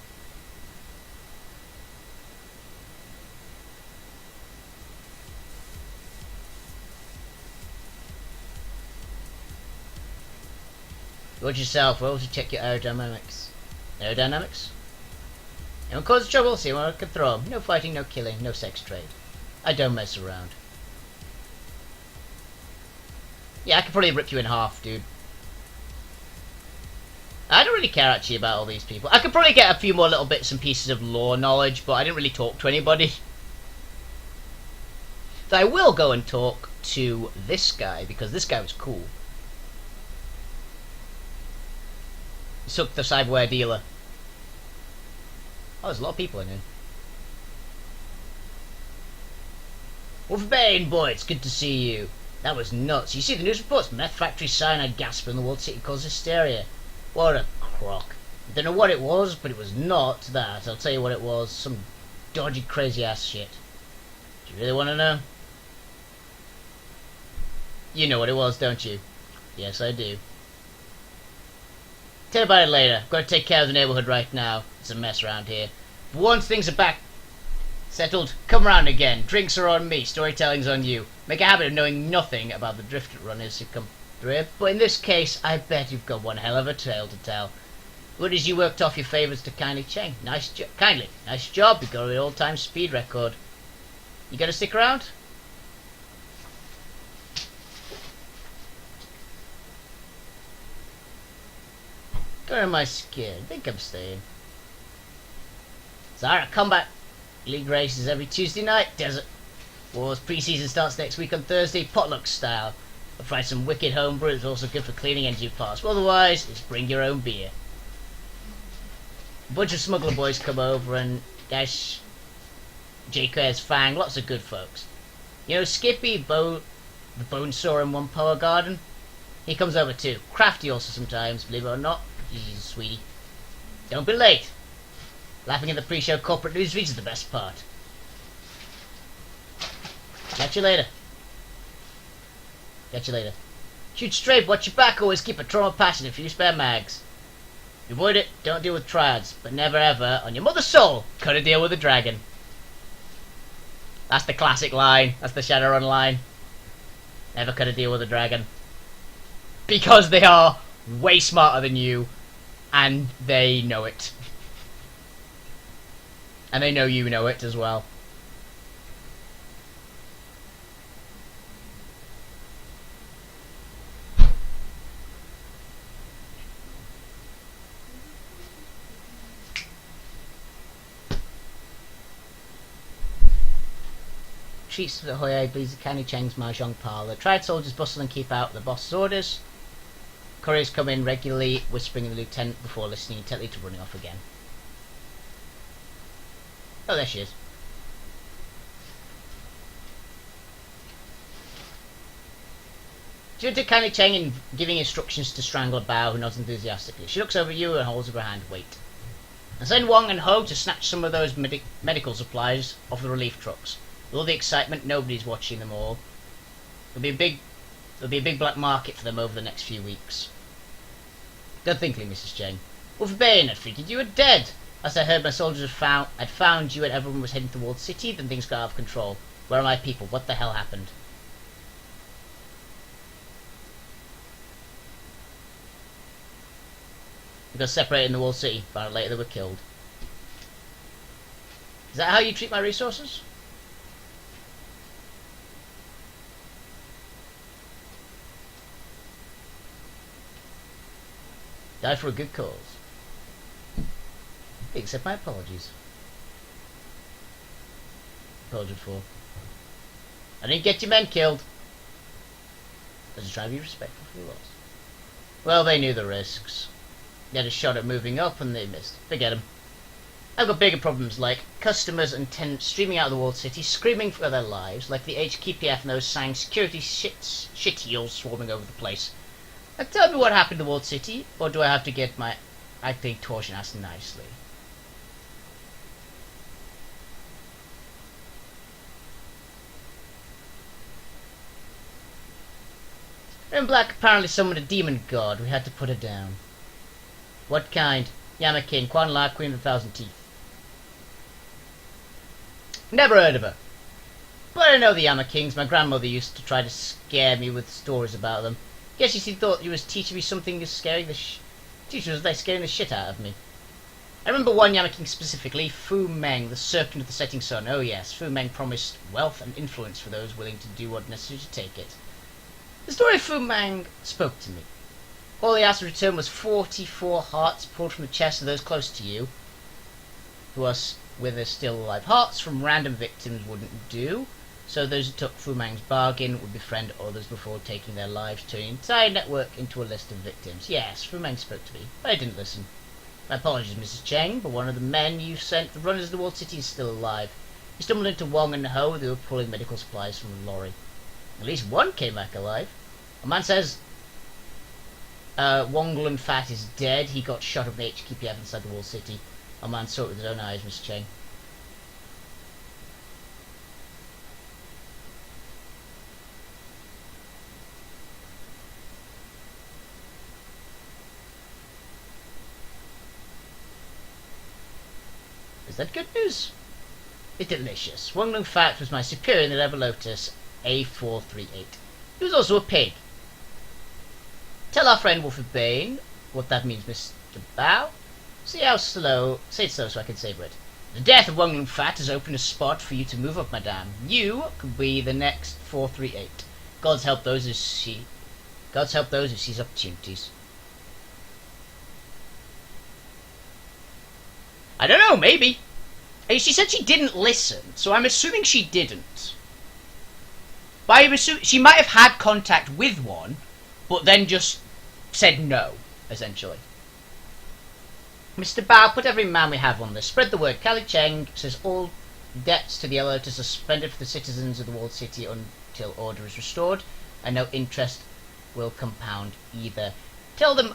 Watch yourself, we'll also check your aerodynamics. Aerodynamics? Anyone cause trouble, see what I can throw 'em. No fighting, no killing, no sex trade. I don't mess around. Yeah, I could probably rip you in half, dude. I don't really care actually about all these people. I could probably get a few more little bits and pieces of lore knowledge, but I didn't really talk to anybody. So I will go and talk to this guy, because this guy was cool. He took the cyberware dealer. Oh, there's a lot of people in here. Wolfie Bane, boy, it's good to see you. That was nuts. You see the news reports? Meth factory cyanide gas in the walled city caused hysteria. What a crock. I don't know what it was, but it was not that. I'll tell you what it was. Some dodgy, crazy ass shit. Do you really want to know? You know what it was, don't you? Yes, I do. Tell you about it later. I've got to take care of the neighbourhood right now. It's a mess around here. But once things are back settled, come round again. Drinks are on me. Storytelling's on you. Make a habit of knowing nothing about the drift runners who come through here. But in this case, I bet you've got one hell of a tale to tell. Good as you worked off your favours to Kindly Cheng. Nice job. Kindly. Nice job. You got an all-time speed record. You gonna stick around? Or am I scared? I think I'm staying. Zara Combat League races every Tuesday night. Desert. War's pre-season starts next week on Thursday, potluck style. I'll fry some wicked homebrew. It's also good for cleaning engine parts. But otherwise, it's bring your own beer. A bunch of smuggler boys come over and Dash, JK's Fang, lots of good folks. You know Skippy, the bone saw in One Power Garden? He comes over too. Crafty also sometimes, believe it or not. He's a sweetie. Don't be late. Laughing at the pre-show corporate news reads is the best part. Catch you later. Catch you later. Shoot straight, watch your back, always keep a trauma passion and few spare mags. Avoid it, don't deal with triads, but never ever, on your mother's soul, cut a deal with a dragon. That's the classic line. That's the Shadowrun line. Never cut a deal with a dragon. Because they are way smarter than you, and they know it. And they know you know it as well. Treats to the Hoye Bleeds Canny Cheng's Mahjong parlour. Tried soldiers bustle and keep out the boss's orders. Couriers come in regularly, whispering in the lieutenant before listening intently to running off again. Oh, there she is. She went to Canny Cheng in giving instructions to strangle a bow who nods enthusiastically. She looks over at you and holds up her hand. Wait. And send Wong and Ho to snatch some of those medical supplies off the relief trucks. With all the excitement, nobody's watching them all. There'll be a big black market for them over the next few weeks. Good thinking, Mrs. Cheng. Wolfie Bane, I figured you were dead. As I heard my soldiers had found you and everyone was heading towards the city, then things got out of control. Where are my people? What the hell happened? We got separated in the walled city. Found out later they were killed. Is that how you treat my resources? Die for a good cause. Accept my apologies. Apologies for. I didn't get your men killed. I was just trying to be respectful for the loss. Well, they knew the risks. They had a shot at moving up and they missed. Forget them. I've got bigger problems like customers and tenants streaming out of the walled city, screaming for their lives, like the HKPF and those sang security shit heels swarming over the place. Now tell me what happened to the walled city, or do I have to get my acting torsion asked nicely? In Black apparently summoned a demon god. We had to put her down. What kind? Yamakin, Quan La, Queen of the Thousand Teeth. Never heard of her. But I know the Yamakings. My grandmother used to try to scare me with stories about them. Guess she thought you was teaching me something scaring the teacher was like scaring the shit out of me. I remember one Yamaking specifically, Fu Meng, the serpent of the setting sun. Oh yes, Fu Meng promised wealth and influence for those willing to do what necessary to take it. The story of Fu Meng spoke to me. All he asked in return was 44 hearts pulled from the chest of those close to you, who are with their still alive hearts from random victims wouldn't do. So those who took Fu Meng's bargain would befriend others before taking their lives, turning the entire network into a list of victims. Yes, Fu Meng spoke to me, but I didn't listen. My apologies, Mrs. Cheng, but one of the men you sent the runners of the walled city is still alive. He stumbled into Wong and Ho. They were pulling medical supplies from the lorry. At least one came back alive. A man says Wonglan Fat is dead. He got shot up in the HKPF inside the walled city. A man saw it with his own eyes, Mrs. Cheng. Is that good news? It's delicious. Wonglan Fat was my superior in the level Lotus A438. He was also a pig. Tell our friend Wolfie Bane what that means, Mr. Bao. Say it slow so I can savor it. The death of Wonglan Fat has opened a spot for you to move up, madame. You could be the next 438. God's help those who seize opportunities. I don't know, maybe. She said she didn't listen, so I'm assuming she didn't. But she might have had contact with one, but then just said no, essentially. Mr. Bao, put every man we have on this. Spread the word. Kali Cheng says all debts to the Yellow Lotus are suspended for the citizens of the walled city until order is restored, and no interest will compound either. Tell them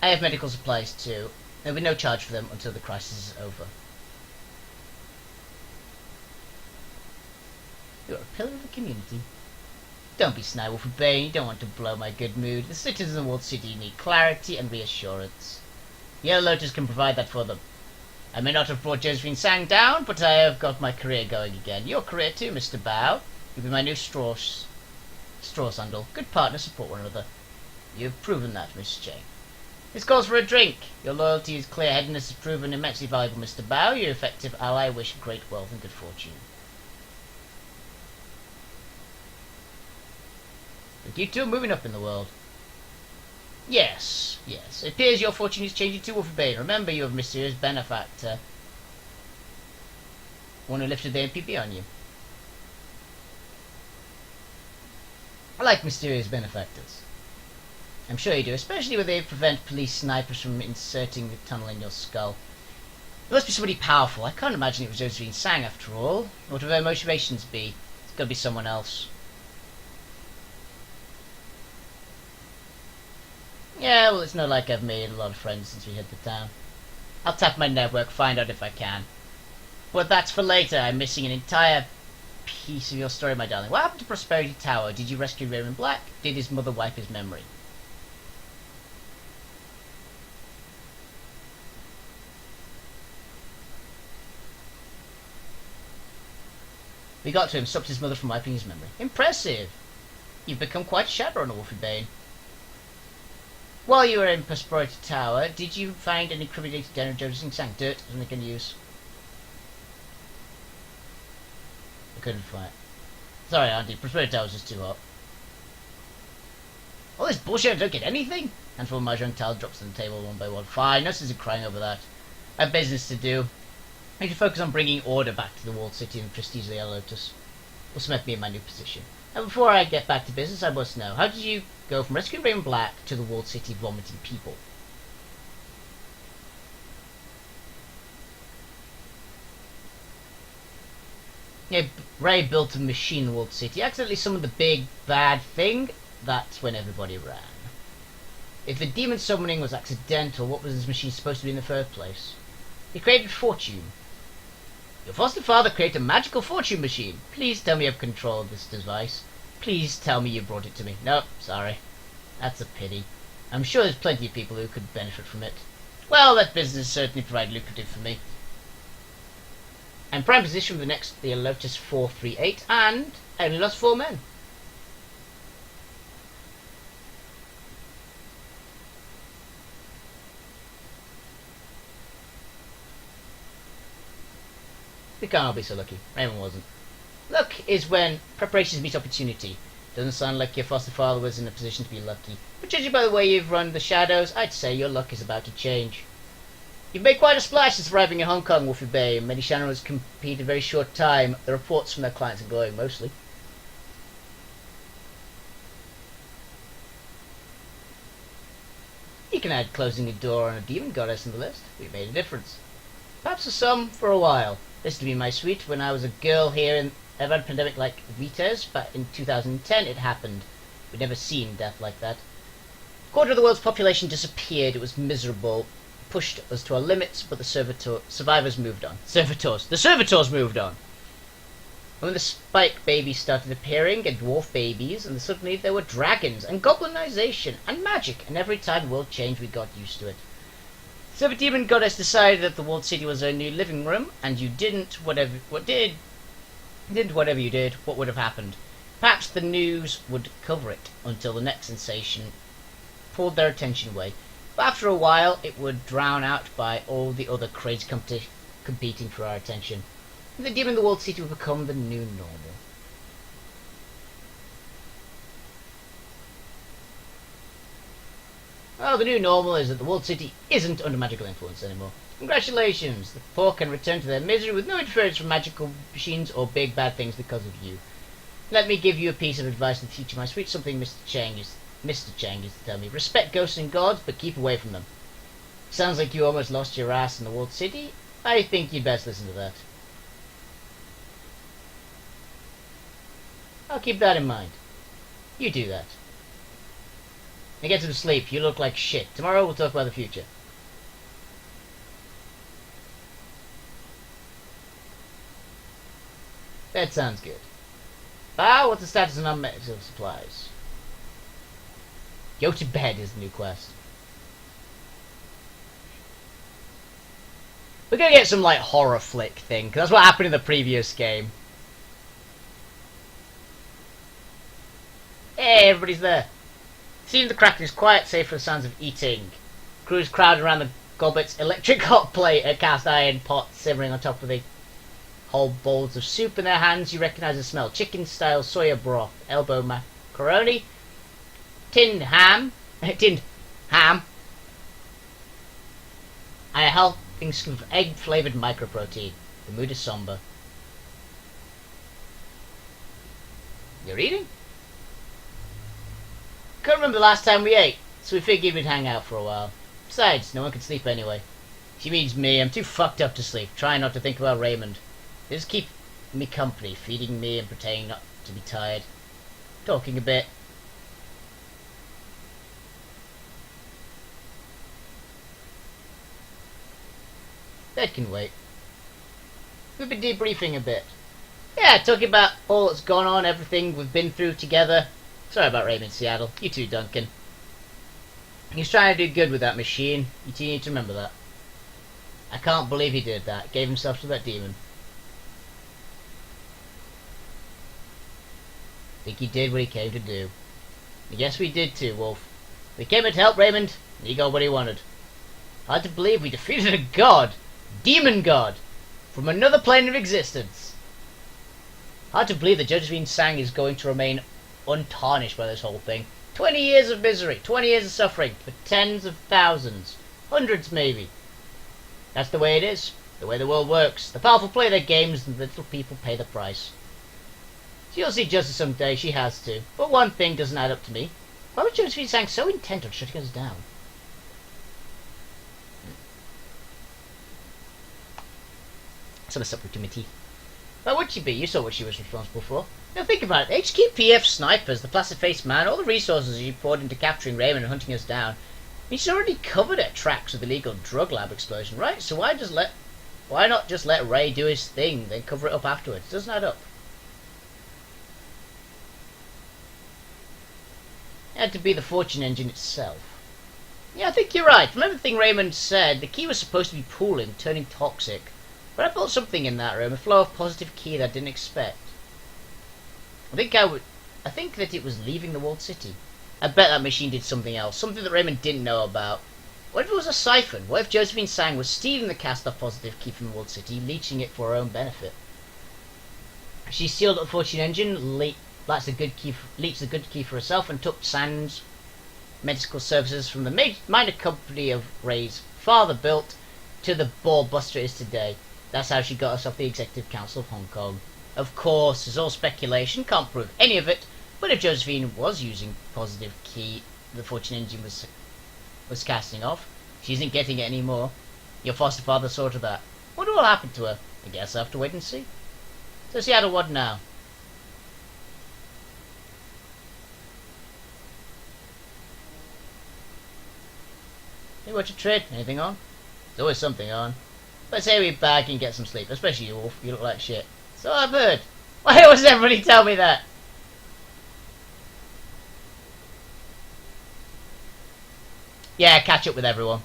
I have medical supplies too. There will be no charge for them until the crisis is over. You're a pillar of the community. Don't be snide, Wolfie Bane. You don't want to blow my good mood. The citizens of the walled city need clarity and reassurance. Yellow Lotus can provide that for them. I may not have brought Josephine Sang down, but I have got my career going again. Your career too, Mr. Bao. You'll be my new straw sandal. Good partners support one another. You've proven that, Miss Cheng. This calls for a drink. Your loyalty and clear-headedness has proven immensely valuable, Mr. Bao. Your effective ally. Wish great wealth and good fortune. But you two are moving up in the world. Yes. It appears your fortune is changing too, Wolfie Bane. Remember, you have a mysterious benefactor. One who lifted the MPP on you. I like mysterious benefactors. I'm sure you do, especially when they prevent police snipers from inserting the tunnel in your skull. It must be somebody powerful. I can't imagine it was Josephine Sang after all. What would their motivations be? It's got to be someone else. Yeah, well, it's not like I've made a lot of friends since we hit the town. I'll tap my network, find out if I can. But that's for later. I'm missing an entire piece of your story, my darling. What happened to Prosperity Tower? Did you rescue Raymond Black? Did his mother wipe his memory? We got to him, stopped his mother from wiping his memory. Impressive! You've become quite a Shadowrunner, Wolfie Bane. While you were in Prosperity Tower, did you find any incriminating General Josephine Sang? Dirt, something I can use. I couldn't find it. Sorry, Auntie, Prosperity Tower was just too hot. All this bullshit, I don't get anything? Handful of Mahjong tiles drops on the table one by one. Fine, no sense in crying over that. I have business to do. I need to focus on bringing order back to the walled city and prestige of the Yellow Lotus. Will cement me in my new position. And before I get back to business, I must know, how did you go from rescuing Raymond Black to the walled city vomiting people? Yeah, Ray built a machine in the walled city. Accidentally summoned the big bad thing. That's when everybody ran. If the demon summoning was accidental, what was this machine supposed to be in the first place? He created fortune. Your foster father created a magical fortune machine. Please tell me you have control of this device. Please tell me you brought it to me. Nope, sorry. That's a pity. I'm sure there's plenty of people who could benefit from it. Well, that business certainly provided lucrative for me. I'm prime position for the next Lotus 438, and I only lost 4 men. We can't all be so lucky. Raymond wasn't. Luck is when preparations meet opportunity. Doesn't sound like your foster father was in a position to be lucky. But judging by the way you've run the shadows, I'd say your luck is about to change. You've made quite a splash since arriving in Hong Kong, Wolfie Bay. Many Shadowrunners compete in a very short time. The reports from their clients are glowing, mostly. You can add closing a door on a demon goddess in the list. We made a difference. Perhaps for some, for a while. This to be my suite. When I was a girl here in a pandemic like Vita's, but in 2010 it happened. We'd never seen death like that. A quarter of the world's population disappeared. It was miserable. Pushed us to our limits, but the survivors moved on. The servitors moved on. And when the spike babies started appearing, and dwarf babies, and suddenly there were dragons, and goblinization, and magic, and every time the world changed we got used to it. So the demon goddess decided that the walled city was her new living room, and you didn't whatever you did, what would have happened? Perhaps the news would cover it until the next sensation pulled their attention away. But after a while, it would drown out by all the other crazy competing for our attention. And the demon in the walled city would become the new normal. Well, the new normal is that the walled city isn't under magical influence anymore. Congratulations! The poor can return to their misery with no interference from magical machines or big bad things because of you. Let me give you a piece of advice in the future, my sweet. Something Mr. Chang used to tell me. Respect ghosts and gods, but keep away from them. Sounds like you almost lost your ass in the walled city. I think you'd best listen to that. I'll keep that in mind. You do that. Now get some sleep. You look like shit. Tomorrow we'll talk about the future. That sounds good. Ah, what's the status of non-medical supplies? Go to bed is the new quest. We're gonna get some, like, horror flick thing, because that's what happened in the previous game. Hey, everybody's there. Seeing the Kraken is quiet, save for the sounds of eating. Crews crowd around the goblet's electric hot plate, a cast iron pot simmering on top of the whole bowls of soup in their hands. You recognise the smell. Chicken-style soya broth, elbow macaroni, tinned ham, and a helping scoop of egg-flavoured microprotein. The mood is somber. You're eating? Can't remember the last time we ate, so we figured we'd hang out for a while. Besides, no one can sleep anyway. She means me. I'm too fucked up to sleep. Trying not to think about Raymond. They just keep me company, feeding me and pretending not to be tired. Talking a bit. That can wait. We've been debriefing a bit. Yeah, talking about all that's gone on, everything we've been through together. Sorry about Raymond Seattle. You too, Duncan. He's trying to do good with that machine. You two need to remember that. I can't believe he did that. Gave himself to that demon. I think he did what he came to do. I guess we did too, Wolf. We came here to help Raymond, and he got what he wanted. Hard to believe we defeated a god. Demon god. From another plane of existence. Hard to believe that Josephine Sang is going to remain untarnished by this whole thing. 20 years of misery, 20 years of suffering, for tens of thousands, hundreds maybe. That's the way it is, the way the world works. The powerful play their games and the little people pay the price. She'll see justice someday, she has to. But one thing doesn't add up to me. Why was Josephine Sang so intent on shutting us down? Some subcommittee. Why would she be? You saw what she was responsible for. Now think about it. HKPF snipers, the placid-faced man, all the resources she poured into capturing Raymond and hunting us down. I mean, she's already covered her tracks with the illegal drug lab explosion, right? So why not just let Ray do his thing, then cover it up afterwards? It doesn't add up. It had to be the fortune engine itself. Yeah, I think you're right. From everything Raymond said, the key was supposed to be pooling, turning toxic. But I felt something in that room, a flow of positive key that I didn't expect. I think that it was leaving the walled city. I bet that machine did something else, something that Raymond didn't know about. What if it was a siphon? What if Josephine Sang was stealing the cast-off positive key from the walled city, leeching it for her own benefit? She sealed up the fortune engine, leached the good key for herself, and took Sang's medical services from the minor company of Ray's father built to the ball buster it is today. That's how she got herself the Executive Council of Hong Kong. Of course, it's all speculation, can't prove any of it, but if Josephine was using positive key the fortune engine was casting off, she isn't getting it anymore. Your foster father saw to that. Wonder what happened to her? I guess I'll have to wait and see. So Seattle, what now? Hey, what's your trade? Anything on? There's always something on. Let's say we bag and get some sleep, especially you, Wolf. You look like shit. So I've heard. Why doesn't everybody tell me that? Yeah, catch up with everyone.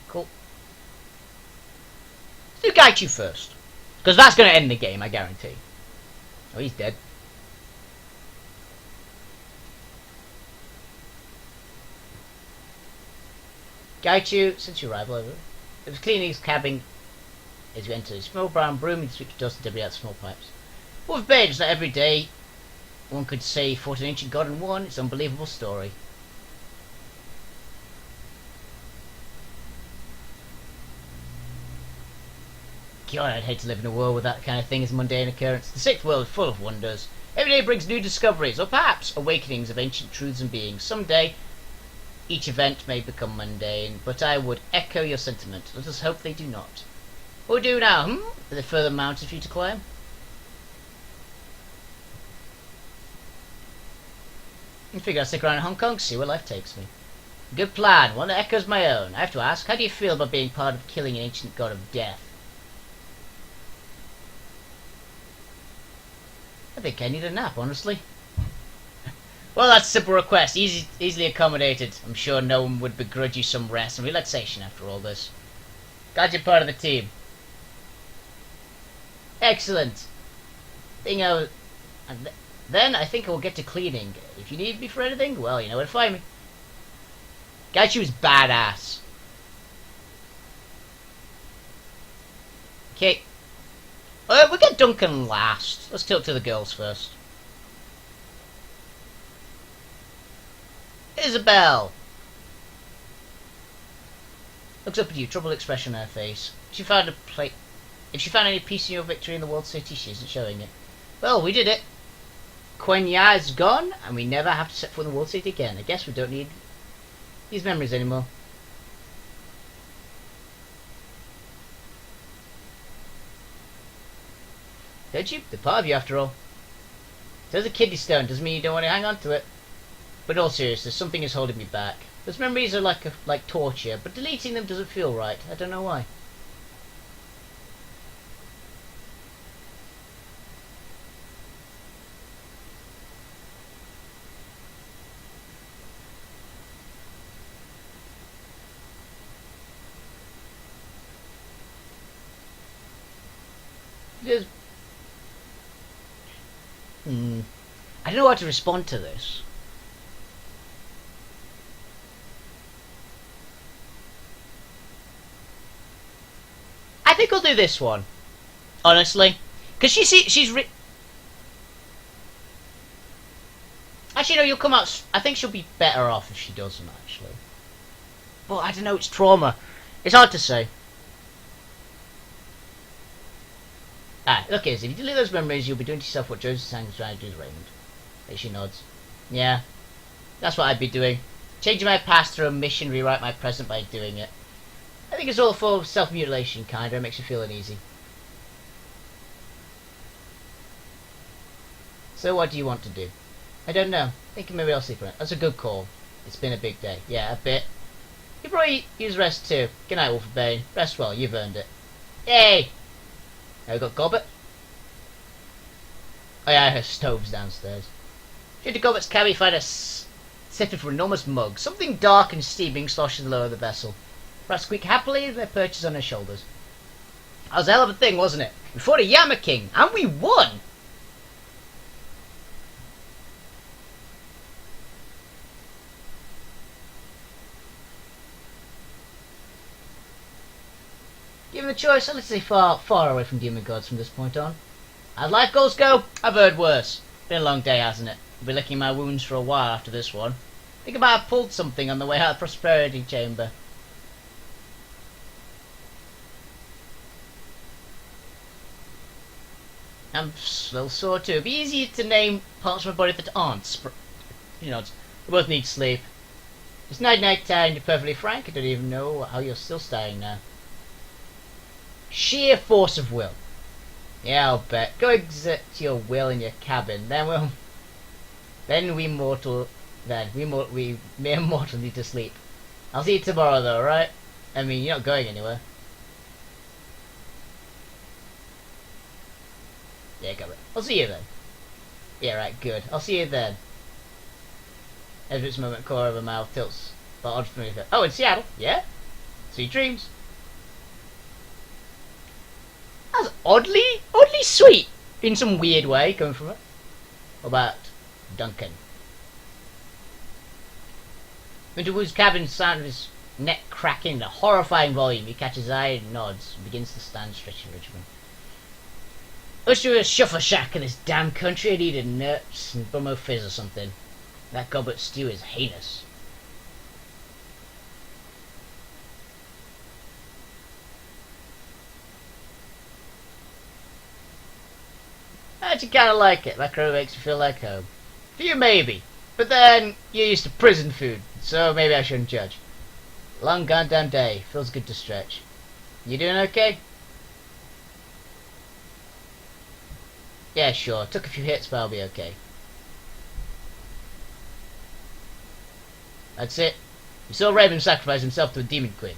Cool. Let's do Gaichu first. Because that's going to end the game, I guarantee. Oh, he's dead. Gaichu, since your arrival, it was cleaning his cabin as you enter. A small brown broom and sweep dust and debris out small pipes. With beds that every day one could say fought an ancient god and won. It's an unbelievable story. God, I'd hate to live in a world where that kind of thing is a mundane occurrence. The sixth world is full of wonders. Every day brings new discoveries, or perhaps awakenings of ancient truths and beings. Someday, each event may become mundane, but I would echo your sentiment. Let us hope they do not. What do we do now, Are there further mountains for you to climb? I figure I'll stick around in Hong Kong, see where life takes me. Good plan, one that echoes my own. I have to ask, how do you feel about being part of killing an ancient god of death? I think I need a nap, honestly. Well, that's a simple request, easily accommodated. I'm sure no one would begrudge you some rest and relaxation after all this. Glad you're part of the team. Excellent. Then I think I will get to cleaning. If you need me for anything, well, you know where to find me. Gaichu is badass. Okay. We'll get Duncan last. Let's talk to the girls first. Isabel! Looks up at you, troubled expression on her face. If she found any peace in your victory in the World City, she isn't showing it. Well, we did it. Quenya is gone, and we never have to set foot in the World City again. I guess we don't need these memories anymore. Don't you? They're part of you after all. There's a kidney stone, doesn't mean you don't want to hang on to it. But in all seriousness, something is holding me back. Those memories are like torture, but deleting them doesn't feel right. I don't know why. I don't know how to respond to this. I think I'll do this one, honestly, because actually, no, you'll come out. I think she'll be better off if she doesn't actually. But I don't know. It's trauma. It's hard to say. Look, if you delete those memories, you'll be doing to yourself what Joseph Sang was trying to do to Raymond. She nods. Yeah, that's what I'd be doing. Changing my past through a mission, rewrite my present by doing it. I think it's all a form of self-mutilation, kinda. It makes you feel uneasy. So what do you want to do? I don't know. Thinking maybe I'll sleep on it. That's a good call. It's been a big day. Yeah, a bit. You probably use rest too. Good night, Wolfie Bane. Rest well. You've earned it. Yay! Now we got Gobbet. Oh yeah, her stove's downstairs. Into Gobbet's cabin, you find a sifted for enormous mug. Something dark and steaming sloshes lower the vessel. Rats squeak happily, their perches on her shoulders. That was a hell of a thing, wasn't it? We fought a Yama King, and we won! Given the choice, I'd stay far away from demon gods from this point on. As life goals go, I've heard worse. Been a long day, hasn't it? I'll be licking my wounds for a while after this one. Think I might have pulled something on the way out of the Prosperity Chamber. I'm still sore too. It'd be easier to name parts of my body that aren't. You know, we both need sleep. It's night time, to be perfectly frank. I don't even know how you're still staying now. Sheer force of will. Yeah, I'll bet. Go exert your will in your cabin. Then we mere mortal need to sleep. I'll see you tomorrow though, right? I mean, you're not going anywhere. Yeah, got it. I'll see you then. Yeah, right, good. I'll see you then. As this moment, corner of her mouth tilts. But odd for me. Oh, in Seattle? Yeah? Sweet dreams. That's oddly sweet in some weird way coming from it. What about Duncan? Into Wu's cabin, sound of his neck cracking in a horrifying volume. He catches his eye and nods and begins to stand stretching Richmond. Let's do a shuffle shack in this damn country. I need a nuts and bummo fizz or something. That goblet stew is heinous. I actually kind of like it. Macaroni makes me feel like home. For you, maybe. But then, you're used to prison food, so maybe I shouldn't judge. Long goddamn day. Feels good to stretch. You doing okay? Yeah, sure. Took a few hits, but I'll be okay. That's it. You saw Raven sacrifice himself to a demon queen.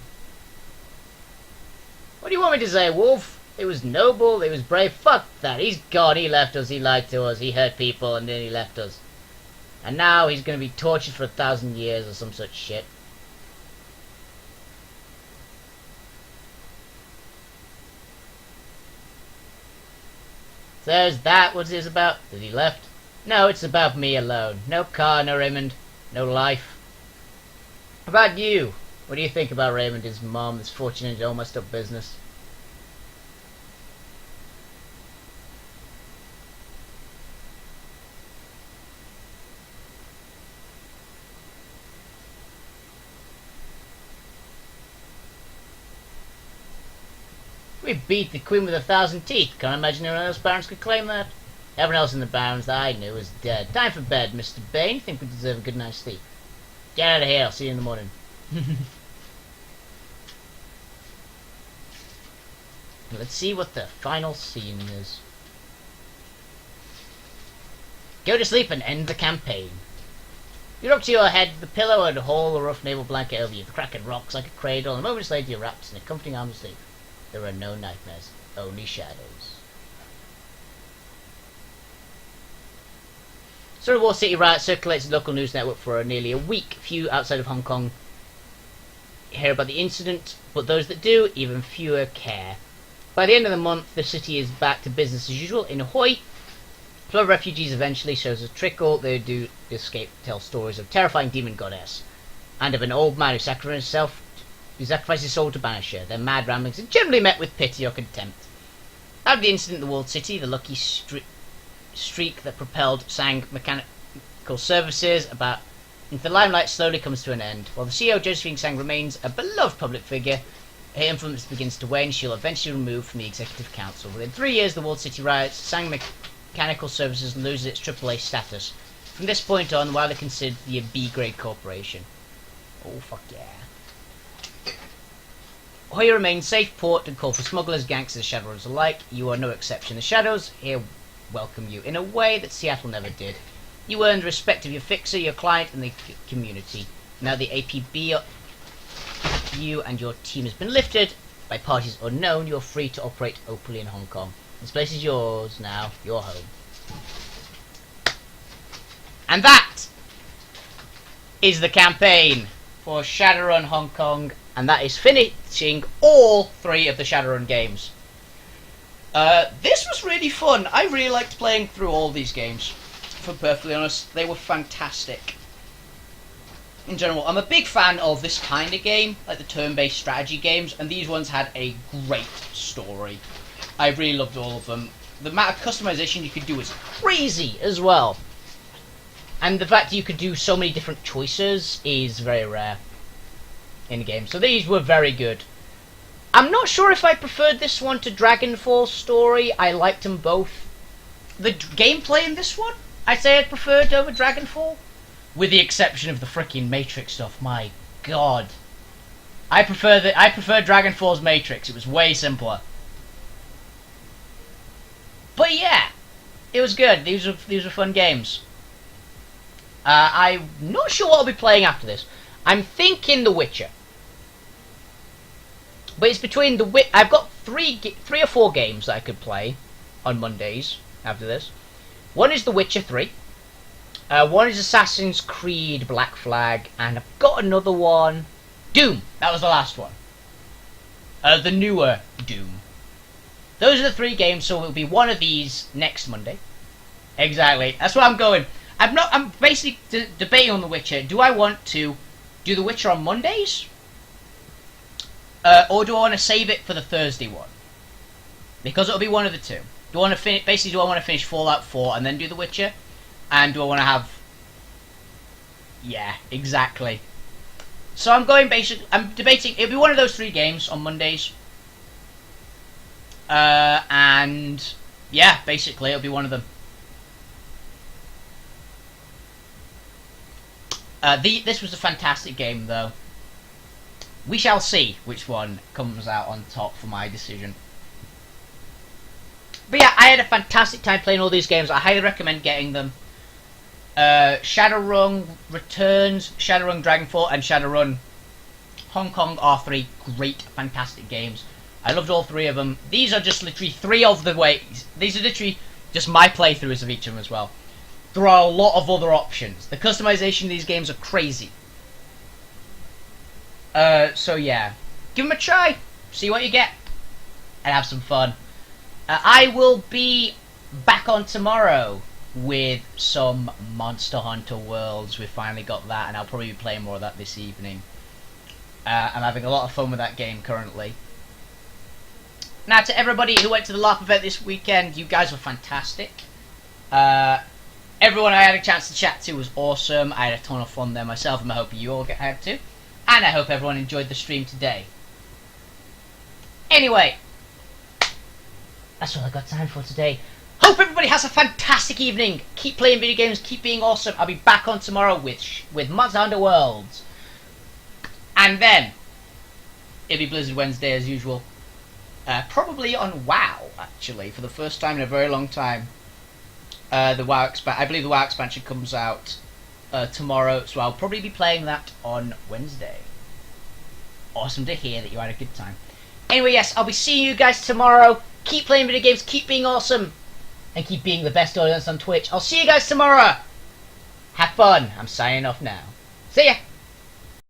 What do you want me to say, Wolf? It was noble, it was brave. Fuck that. He's gone. He left us. He lied to us. He hurt people, and then he left us. And now he's going to be tortured for 1,000 years or some such shit. So is that what it is about? That he left? No, it's about me alone. No car, no Raymond, no life. About you. What do you think about Raymond, his mom, his fortune, and his all messed up business? We beat the Queen with 1,000 teeth. Can't imagine anyone else Barons could claim that. Everyone else in the Barons that I knew was dead. Time for bed, Mr. Bane. Think we deserve a good night's sleep. Get out of here. I'll see you in the morning. Let's see what the final scene is. Go to sleep and end the campaign. You're up to your head, the pillow, and haul the rough naval blanket over you. The Kraken rocks like a cradle, and moments later you're wrapped in a comforting arm of sleep. There are no nightmares, only shadows. War City Riot circulates the local news network for nearly a week. Few outside of Hong Kong hear about the incident, but those that do, even fewer care. By the end of the month, the city is back to business as usual. In Ahoy, flow of refugees eventually shows a trickle. They do escape to tell stories of terrifying demon goddess, and of an old man who sacrificed his soul to banish her. Their mad ramblings are generally met with pity or contempt. After the incident in the walled city, the lucky streak that propelled Sang Mechanical Services into the limelight slowly comes to an end. While the CEO, Josephine Sang, remains a beloved public figure, her influence begins to wane. She'll eventually be removed from the Executive Council. Within 3 years, the walled city riots, Sang Mechanical Services loses its AAA status. From this point on, widely considered to be a B-grade corporation. Oh, fuck yeah. Ahoy remains safe port and call for smugglers, gangsters, Shadowrunners alike. You are no exception. The Shadows here welcome you in a way that Seattle never did. You earned respect of your fixer, your client, and the community. Now the APB, you and your team has been lifted by parties unknown. You're free to operate openly in Hong Kong. This place is yours now. Your home. And that is the campaign for Shadowrun Hong Kong. And that is finishing all 3 of the Shadowrun games. This was really fun. I really liked playing through all these games. If I'm perfectly honest, they were fantastic. In general, I'm a big fan of this kind of game, like the turn-based strategy games, and these ones had a great story. I really loved all of them. The amount of customization you could do was crazy as well. And the fact that you could do so many different choices is very rare in the game. So these were very good. I'm not sure if I preferred this one to Dragonfall Story. I liked them both. The gameplay in this one, I'd say I preferred over Dragonfall. With the exception of the freaking Matrix stuff. My god. I prefer Dragonfall's Matrix. It was way simpler. But yeah, it was good. These were fun games. I'm not sure what I'll be playing after this. I'm thinking The Witcher. But it's between I've got three or four games that I could play on Mondays after this. One is The Witcher 3. One is Assassin's Creed Black Flag, and I've got another one. Doom. That was the last one. The newer Doom. Those are the 3 games, so it'll be one of these next Monday. Exactly. That's where I'm going. I'm basically debating on The Witcher. Do I want to do The Witcher on Mondays? Or do I want to save it for the Thursday one? Because it'll be one of the two. Do I want to finish Fallout 4 and then do The Witcher? And do I want to have... Yeah, exactly. So I'm debating, it'll be one of those 3 games on Mondays. And Yeah, basically, it'll be one of them. This was a fantastic game, though. We shall see which one comes out on top for my decision. But yeah, I had a fantastic time playing all these games. I highly recommend getting them. Shadowrun Returns, Shadowrun Dragonfall, and Shadowrun Hong Kong are 3 great, fantastic games. I loved all 3 of them. These are just literally 3 of the ways. These are literally just my playthroughs of each of them as well. There are a lot of other options. The customization of these games are crazy. So yeah, give them a try. See what you get, and have some fun. I will be back on tomorrow with some Monster Hunter Worlds. We finally got that, and I'll probably be playing more of that this evening. I'm having a lot of fun with that game currently. Now, to everybody who went to the LARP event this weekend, you guys were fantastic. Everyone I had a chance to chat to was awesome. I had a ton of fun there myself, and I hope you all had to. And I hope everyone enjoyed the stream today. Anyway, that's all I got time for today. Hope everybody has a fantastic evening. Keep playing video games, keep being awesome. I'll be back on tomorrow with Monster Hunter Worlds. And then, it'll be Blizzard Wednesday as usual. Probably on WoW, actually, for the first time in a very long time. I believe the WoW expansion comes out tomorrow, so I'll probably be playing that on Wednesday. Awesome to hear that you had a good time. Anyway, yes, I'll be seeing you guys tomorrow. Keep playing video games, keep being awesome, and keep being the best audience on Twitch. I'll see you guys tomorrow. Have fun. I'm signing off now. See ya.